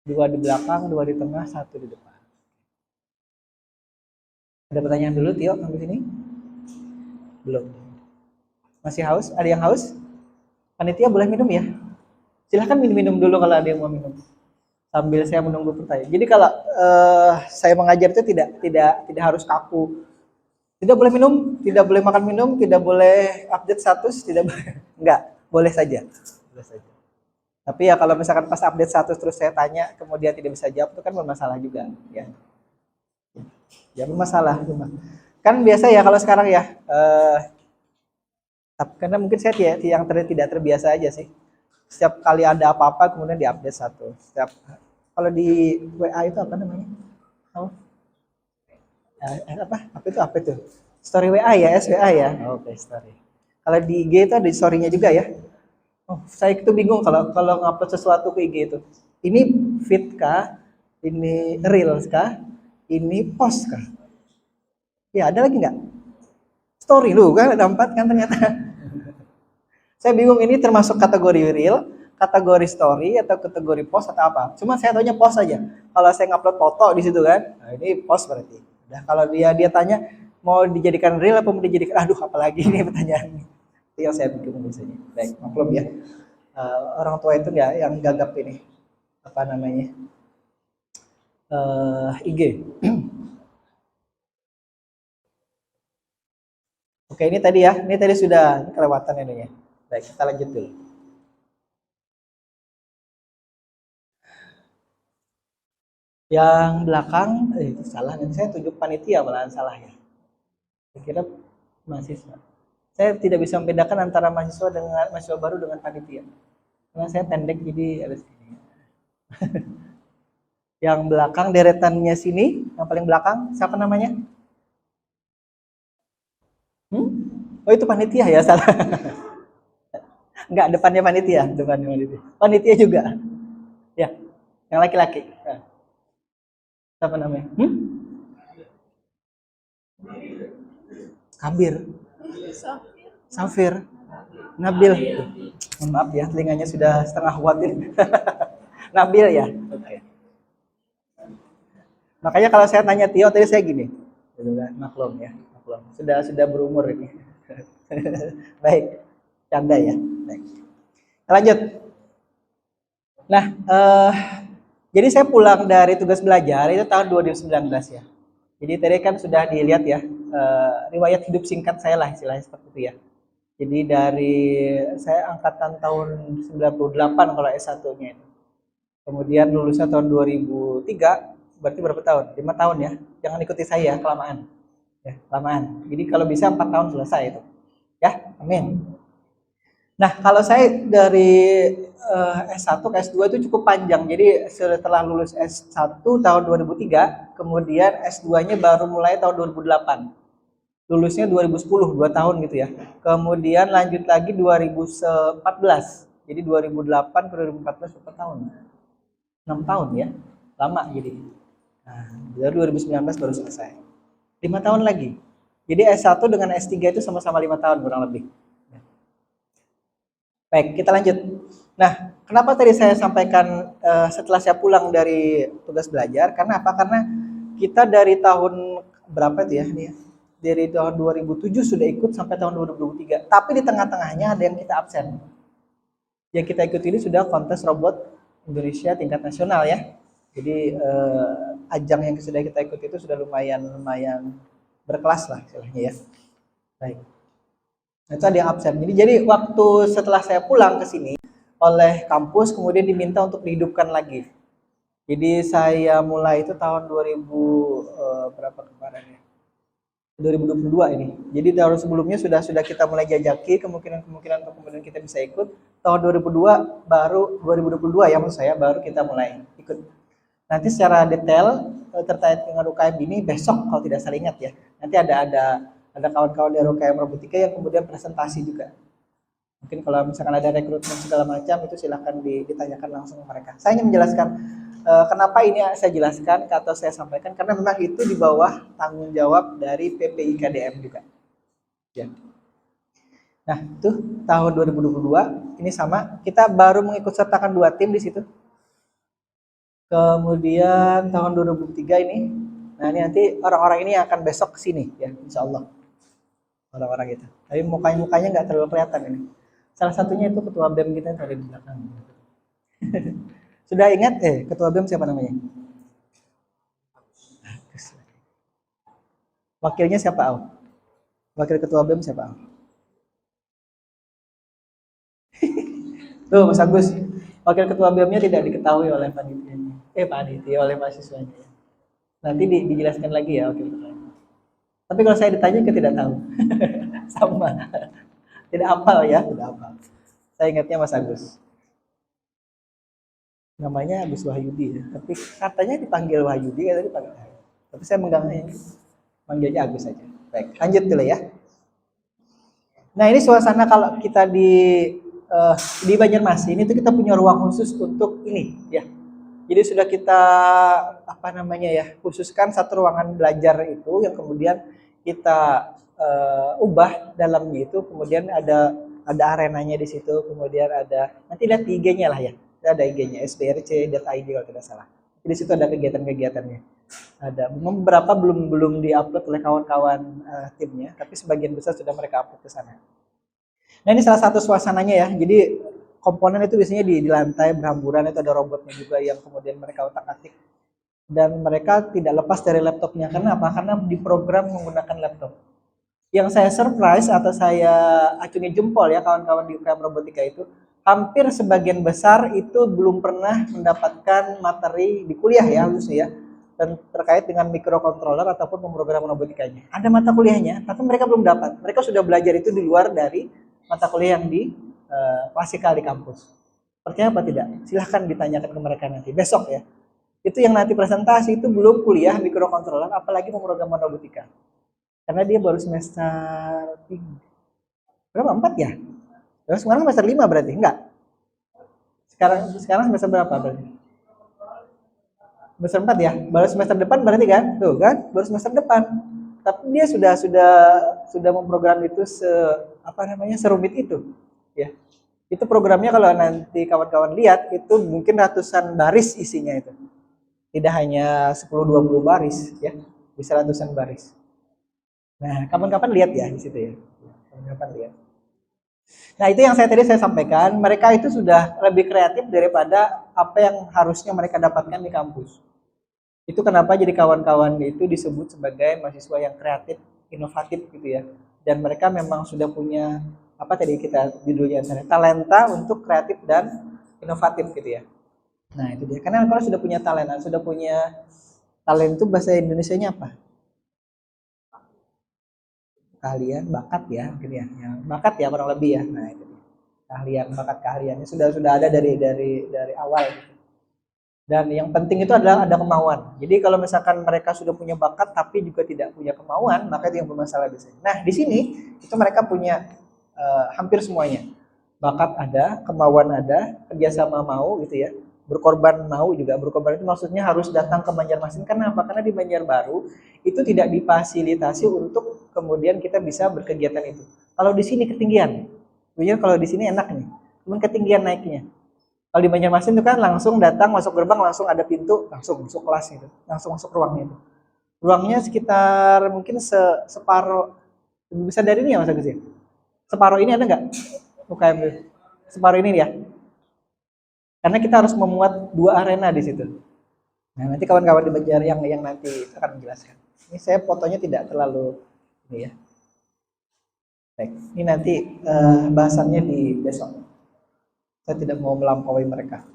2 di belakang, 2 di tengah, 1 di depan. Ada pertanyaan dulu Tio sampai sini? Belum. Masih haus? Ada yang haus? Panitia boleh minum ya? Silahkan minum dulu kalau ada yang mau minum. Sambil saya menunggu pertanyaan. Jadi kalau saya mengajar itu tidak harus kaku. Tidak boleh minum, tidak boleh makan minum, tidak boleh update status, tidak boleh. Enggak, boleh saja. Boleh saja. Tapi ya kalau misalkan pas update status terus saya tanya kemudian tidak bisa jawab itu kan bermasalah juga ya. Ya bermasalah cuma. Kan biasa ya kalau sekarang ya karena mungkin saya tidak terbiasa aja sih. Setiap kali ada apa-apa kemudian diupdate satu. Setiap kalau di WA itu apa namanya? Oh. Apa itu? Story WA ya, SWA ya. Oke, story. Kalau di IG itu ada story-nya juga ya. Oh, saya itu bingung kalau ngupload sesuatu ke IG itu. Ini feed kah? Ini reels kah? Ini post kah? Ya, ada lagi nggak? Story lu kan ada 4 kan ternyata. Saya bingung ini termasuk kategori reel, kategori story atau kategori post atau apa. Cuma saya taunya post aja. Kalau saya ngupload foto di situ kan, nah ini post berarti. Nah, kalau dia tanya mau dijadikan reel apa mau dijadikan, aduh apalagi ini pertanyaan. Itu yang saya bingung biasanya. Baik, maklum ya. Orang tua itu nggak yang gagap ini apa namanya IG. Oke, ini tadi ya, ini tadi sudah kelewatan ini ya. Baik, kita lanjut dulu. Yang belakang itu salah dan saya tunjuk panitia malahan salah ya. Saya kira mahasiswa. Saya tidak bisa membedakan antara mahasiswa baru dengan panitia. Karena saya pendek jadi harus ini. Yang belakang deretannya sini, yang paling belakang siapa namanya? Oh itu panitia ya, salah. Enggak, depannya panitia. Panitia juga. Ya, yang laki-laki. Nah, siapa namanya? Kabir. Safir. Nabil. Maaf ya, telinganya sudah setengah watt ini. Nabil ya. Oke. Makanya kalau saya tanya Tio tadi saya gini. Maklum ya, maklum. Sudah berumur ini. Baik. Canda ya. Baik. Lanjut. Nah, jadi saya pulang dari tugas belajar itu tahun 2019 ya. Jadi tadi kan sudah dilihat ya, riwayat hidup singkat saya lah istilahnya seperti itu ya. Jadi dari saya angkatan tahun 98 kalau S1-nya itu. Kemudian lulusnya tahun 2003, berarti berapa tahun? 5 tahun ya. Jangan ikuti saya, kelamaan. Ya, kelamaan. Jadi kalau bisa 4 tahun selesai itu. Ya, amin. Nah, kalau saya dari S1 ke S2 itu cukup panjang. Jadi setelah lulus S1 tahun 2003, kemudian S2-nya baru mulai tahun 2008. Lulusnya 2010, 2 tahun gitu ya. Kemudian lanjut lagi 2014. Jadi 2008 ke 2014 berapa tahun? 6 tahun ya. Lama jadi. Nah, dari 2019 baru selesai. 5 tahun lagi. Jadi S1 dengan S3 itu sama-sama 5 tahun kurang lebih. Baik, kita lanjut. Nah, kenapa tadi saya sampaikan setelah saya pulang dari tugas belajar? Karena apa? Karena kita dari tahun berapa itu ya? Ini ya? Dari tahun 2007 sudah ikut sampai tahun 2023. Tapi di tengah-tengahnya ada yang kita absen. Yang kita ikut ini sudah kontes robot Indonesia tingkat nasional ya. Jadi ajang yang sudah kita ikut itu sudah lumayan berkelas lah istilahnya ya. Baik. Itu ada yang absen. Jadi waktu setelah saya pulang ke sini oleh kampus kemudian diminta untuk dihidupkan lagi. Jadi saya mulai itu tahun 2000 berapa kemarin ya? 2022 ini. Jadi tahun sebelumnya sudah kita mulai jajaki kemungkinan untuk kemudian kita bisa ikut. Tahun 2002 baru 2022 ya maksud saya baru kita mulai ikut. Nanti secara detail terkait dengan UKM ini besok kalau tidak salah ingat ya. Nanti ada kawan-kawan dari UKM Robotika yang kemudian presentasi juga. Mungkin kalau misalkan ada rekrutmen segala macam itu silahkan ditanyakan langsung ke mereka. Saya ingin menjelaskan kenapa ini saya jelaskan atau saya sampaikan karena memang itu di bawah tanggung jawab dari PPIKDM juga. Ya. Nah, itu tahun 2022 ini sama kita baru mengikut sertakan 2 tim di situ. Kemudian tahun 2003 ini, nah ini nanti orang-orang ini akan besok ke sini ya, insya Allah. Orang-orang itu. Tapi mukanya nggak terlalu kelihatan ini. Salah satunya itu ketua BEM kita yang ada di belakang. Sudah ingat ketua BEM siapa namanya? Wakilnya siapa, Al? Wakil ketua BEM siapa, Al? Tuh, Mas Agus. Wakil ketua BEM-nya tidak diketahui oleh panitianya. Panitia oleh mahasiswanya. Nanti dijelaskan lagi ya wakil ketua. Tapi kalau saya ditanya kita tidak tahu. Sama. Tidak hafal ya, tidak hafal. Saya ingatnya Mas Agus. Namanya Agus Wahyudi ya. Tapi katanya dipanggil Wahyudi, katanya dipanggil. Tapi saya manggilnya Agus saja. Baik, lanjut dulu ya. Nah, ini suasana kalau kita di Banjarmasin itu kita punya ruang khusus untuk ini ya. Jadi sudah kita khususkan satu ruangan belajar itu yang kemudian kita ubah dalamnya itu kemudian ada arenanya di situ, kemudian ada nanti lihat IG-nya lah ya. Ada IG-nya sbrc.id kalau tidak salah. Di situ ada kegiatan-kegiatannya. Ada beberapa belum diupload oleh kawan-kawan timnya, tapi sebagian besar sudah mereka upload ke sana. Nah, ini salah satu suasananya ya. Jadi komponen itu biasanya di lantai berhamburan itu ada robotnya juga yang kemudian mereka otak-atik. Dan mereka tidak lepas dari laptopnya. Karena apa? Karena diprogram menggunakan laptop. Yang saya surprise atau saya acungi jempol ya kawan-kawan di UKM Robotika itu, hampir sebagian besar itu belum pernah mendapatkan materi di kuliah ya khususnya ya. Dan terkait dengan microcontroller ataupun pemrograman robotikanya. Ada mata kuliahnya, tapi mereka belum dapat. Mereka sudah belajar itu di luar dari mata kuliah yang di klasikal di kampus. Percaya apa tidak? Silahkan ditanyakan ke mereka nanti besok ya. Itu yang nanti presentasi itu belum kuliah microcontroller, apalagi pemrograman robotika. Karena dia baru semester 3. Berapa? 4 ya? Terus sekarang semester 5 berarti? Enggak. Sekarang semester berapa berarti? Semester 4 ya? Baru semester depan berarti kan? Tuh kan? Baru semester depan. Tapi dia sudah memprogram itu serumit itu. Ya. Itu programnya kalau nanti kawan-kawan lihat itu mungkin ratusan baris isinya itu. Tidak hanya 10-20 baris ya, bisa ratusan baris. Nah, kapan-kapan lihat ya di situ ya. Kapan-kapan lihat. Nah, itu yang tadi saya sampaikan, mereka itu sudah lebih kreatif daripada apa yang harusnya mereka dapatkan di kampus. Itu kenapa jadi kawan-kawan itu disebut sebagai mahasiswa yang kreatif, inovatif gitu ya. Dan mereka memang sudah punya apa tadi kita judulnya talenta untuk kreatif dan inovatif gitu ya. Nah, itu dia. Karena kalau sudah punya talenta, sudah punya talent itu bahasa Indonesianya apa? Keahlian, bakat ya, mungkin ya. Ya, bakat ya kurang lebih ya. Nah, itu dia. Keahlian, bakat keahliannya sudah ada dari awal. Dan yang penting itu adalah ada kemauan. Jadi kalau misalkan mereka sudah punya bakat tapi juga tidak punya kemauan, maka itu yang bermasalah biasanya. Nah, di sini itu mereka punya hampir semuanya. Bakat ada, kemauan ada, kerjasama mau gitu ya. Berkorban mau juga. Berkorban itu maksudnya harus datang ke Banjarmasin. Kenapa? Karena di Banjarbaru itu tidak difasilitasi untuk kemudian kita bisa berkegiatan itu. Kalau di sini ketinggian. Sebenarnya kalau di sini enak nih. Cuman ketinggian naiknya. Kalau di Banjarmasin itu kan langsung datang masuk gerbang langsung ada pintu langsung masuk kelas itu langsung masuk ruangnya itu. Ruangnya sekitar mungkin separuh lebih besar dari ini ya Mas Agus ya. Separuh ini ada nggak UKM separuh ini ya? Karena kita harus memuat 2 arena di situ. Nah nanti kawan-kawan di Banjar yang nanti akan menjelaskan. Ini saya fotonya tidak terlalu ini ya. Baik, ini nanti bahasannya di besok. Saya tidak mau melampaui mereka.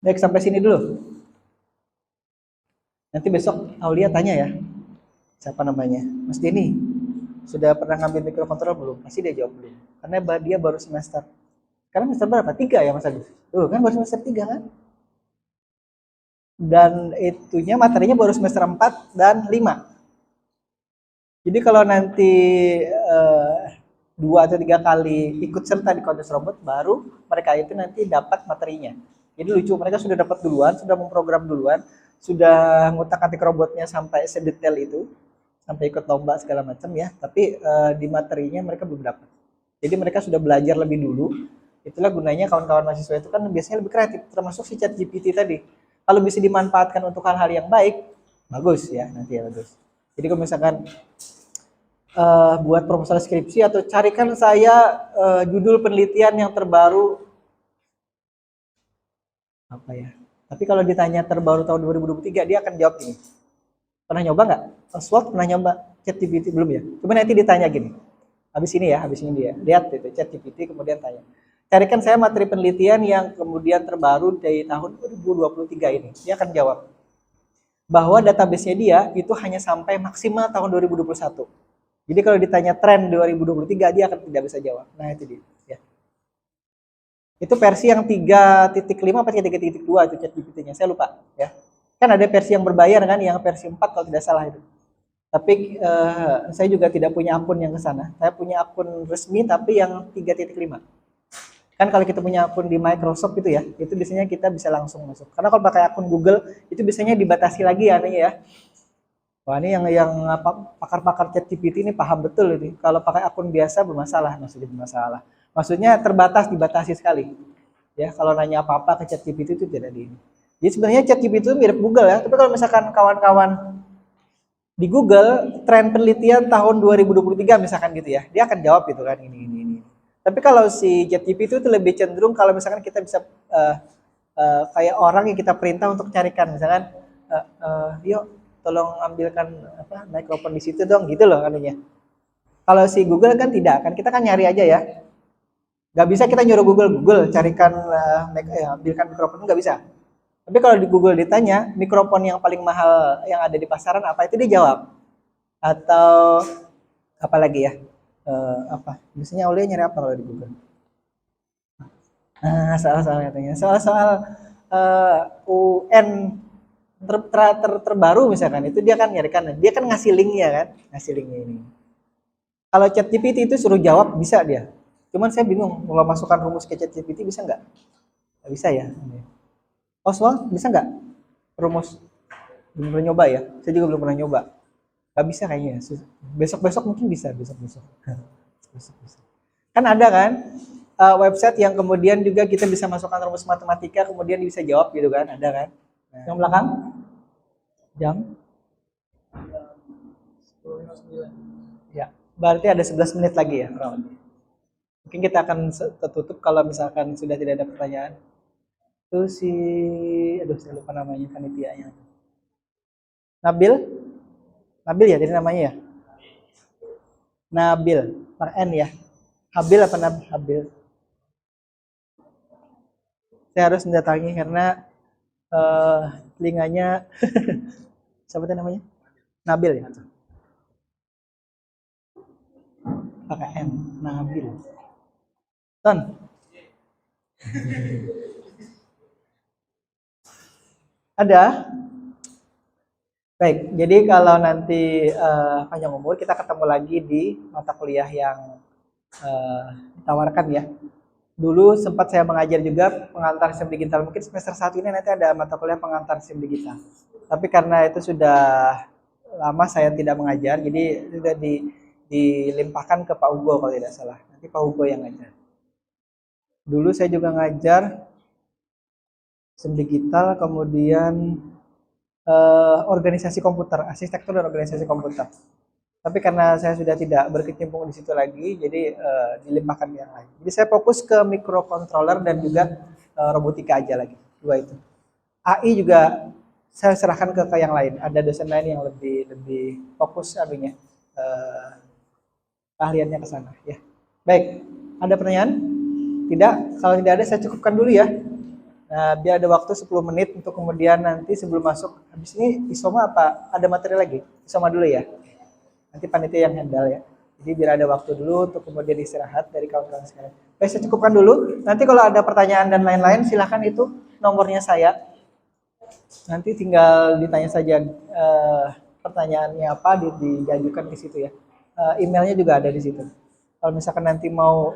Baik, sampai sini dulu. Nanti besok Aulia tanya ya, siapa namanya? Mas Denny, sudah pernah ngambil mikrokontrol belum? Pasti dia jawab belum. Karena dia baru semester. Sekarang semester berapa? 3 ya Mas Agus? Kan baru semester 3 kan? Dan itunya materinya baru semester 4 dan 5. Jadi kalau nanti 2 atau 3 kali ikut serta di kontes robot, baru mereka itu nanti dapat materinya. Jadi lucu, mereka sudah dapat duluan, sudah memprogram duluan, sudah ngutak-atik robotnya sampai sedetail itu, sampai ikut lomba segala macam ya. Tapi di materinya mereka belum dapat. Jadi mereka sudah belajar lebih dulu. Itulah gunanya kawan-kawan mahasiswa itu kan biasanya lebih kreatif, termasuk si ChatGPT tadi. Kalau bisa dimanfaatkan untuk hal-hal yang baik, bagus ya nanti ya bagus. Jadi kalau misalkan buat proposal skripsi atau carikan saya judul penelitian yang terbaru apa ya. Tapi kalau ditanya terbaru tahun 2023 dia akan jawab gini. Pernah nyoba nggak? Oswald pernah nyoba ChatGPT belum ya? Coba nanti ditanya gini. Habis ini dia lihat itu ChatGPT kemudian tanya. Carikan saya materi penelitian yang kemudian terbaru dari tahun 2023 ini. Dia akan jawab bahwa database-nya dia itu hanya sampai maksimal tahun 2021. Jadi kalau ditanya tren 2023 dia akan tidak bisa jawab. Nah itu dia. Ya. Itu versi yang 3.5 atau 3.2 itu ChatGPT-nya. Saya lupa ya. Kan ada versi yang berbayar kan, yang versi 4 kalau tidak salah itu. Tapi saya juga tidak punya akun yang ke sana. Saya punya akun resmi tapi yang 3.5. Kan kalau kita punya akun di Microsoft itu ya, itu biasanya kita bisa langsung masuk. Karena kalau pakai akun Google itu biasanya dibatasi lagi ya ya. Wah ini yang apa pakar-pakar ChatGPT ini paham betul ini. Kalau pakai akun biasa bermasalah, maksudnya bermasalah. Maksudnya terbatas, dibatasi sekali. Ya, kalau nanya apa-apa ke ChatGPT itu tidak di ini. Jadi sebenarnya ChatGPT itu mirip Google ya, tapi kalau misalkan kawan-kawan di Google tren penelitian tahun 2023 misalkan gitu ya, dia akan jawab gitu kan ini. Tapi kalau si ChatGPT itu lebih cenderung kalau misalkan kita bisa kayak orang yang kita perintah untuk carikan misalkan yuk tolong ambilkan mikrofon di situ dong gitu loh anunya. Kalau si Google kan tidak, kan kita kan nyari aja ya. Gak bisa kita nyuruh Google carikan ambilkan mikrofon, nggak bisa. Tapi kalau di Google ditanya mikrofon yang paling mahal yang ada di pasaran apa, itu dia jawab. Atau apa lagi ya? Biasanya Aulia nyari apa kalau di Google? Soal-soal katanya. Soal-soal UN terbaru misalkan itu dia kan nyarikan, dia kan ngasih linknya kan, ngasih linknya ini. Kalau ChatGPT itu suruh jawab bisa dia, cuman saya bingung kalau masukkan rumus ke ChatGPT bisa nggak? Nggak bisa ya. Oswald bisa nggak rumus? Belum pernah nyoba ya, saya juga belum pernah nyoba. Nggak bisa kayaknya. Besok mungkin bisa besok. Kan ada kan website yang kemudian juga kita bisa masukkan rumus matematika kemudian bisa jawab gitu kan, ada kan? Nah, yang belakang jam 10.09. Ya, berarti ada 11 menit lagi ya. Mungkin kita akan tertutup kalau misalkan sudah tidak ada pertanyaan. Itu si, aduh saya lupa namanya panitianya. Nabil, Nabil ya jadi namanya ya. Nabil, N ya. Habil apa Nabil? Habil. Saya harus mendatangi karena telinganya siapa tadi namanya? Nabil ya. Pakai N, Nabil. Ton. Ada? Baik, jadi kalau nanti panjang umur kita ketemu lagi di mata kuliah yang ditawarkan ya. Dulu sempat saya mengajar juga pengantar SIM digital. Mungkin semester 1 ini nanti ada mata kuliah pengantar SIM digital. Tapi karena itu sudah lama saya tidak mengajar, jadi sudah dilimpahkan ke Pak Hugo kalau tidak salah. Nanti Pak Hugo yang ngajar. Dulu saya juga ngajar SIM digital, kemudian organisasi komputer, arsitektur dan organisasi komputer. Tapi karena saya sudah tidak berkecimpung di situ lagi, jadi dilimpahkan yang lain. Jadi saya fokus ke microcontroller dan juga robotika aja lagi, dua itu. AI juga saya serahkan ke yang lain. Ada dosen lain yang lebih fokus anunya, keahliannya ke sana. Ya, baik. Ada pertanyaan? Tidak. Kalau tidak ada, saya cukupkan dulu ya. Nah, biar ada waktu 10 menit untuk kemudian nanti sebelum masuk. Habis ini Isoma apa? Ada materi lagi? Isoma dulu ya. Nanti panitia yang handle ya. Jadi biar ada waktu dulu untuk kemudian istirahat dari kawan-kawan sekalian. Baik, saya cukupkan dulu. Nanti kalau ada pertanyaan dan lain-lain silahkan itu nomornya saya. Nanti tinggal ditanya saja pertanyaannya apa, diajukan ke situ ya. Emailnya juga ada di situ. Kalau misalkan nanti mau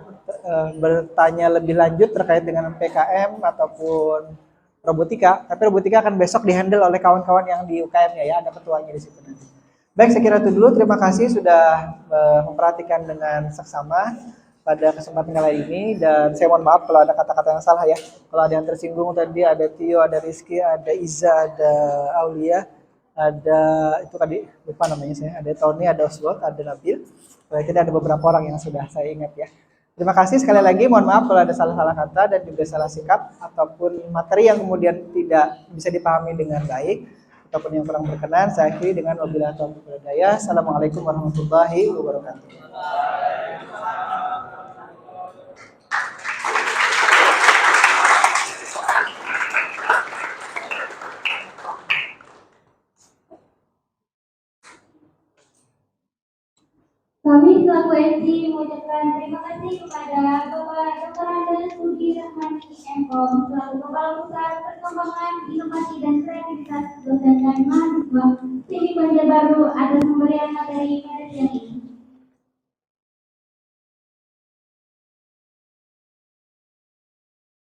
bertanya lebih lanjut terkait dengan PKM ataupun robotika, tapi robotika akan besok dihandle oleh kawan-kawan yang di UKM-nya ya, ada ketuanya di situ nanti. Baik, saya kira itu dulu. Terima kasih sudah memperhatikan dengan seksama pada kesempatan kali ini, dan saya mohon maaf kalau ada kata-kata yang salah ya. Kalau ada yang tersinggung tadi, ada Tio, ada Rizky, ada Iza, ada Aulia, ada itu tadi lupa namanya saya, ada Tony, ada Oswald, ada Nabil. Tidak ada beberapa orang yang sudah saya ingat ya. Terima kasih sekali lagi, mohon maaf kalau ada salah-salah kata dan juga salah sikap ataupun materi yang kemudian tidak bisa dipahami dengan baik ataupun yang kurang berkenan. Saya akhiri dengan wabillahi taufiq wal hidayah. Assalamualaikum warahmatullahi wabarakatuh. Kami selaku MC mengucapkan terima kasih kepada Bapak Dr. Andes Budi Rahmani M.Com selaku Kepala Pusat Perkembangan Inovasi dan Kreativitas Dosen dan Mahasiswa Sini Banjarbaru atas pemberian materi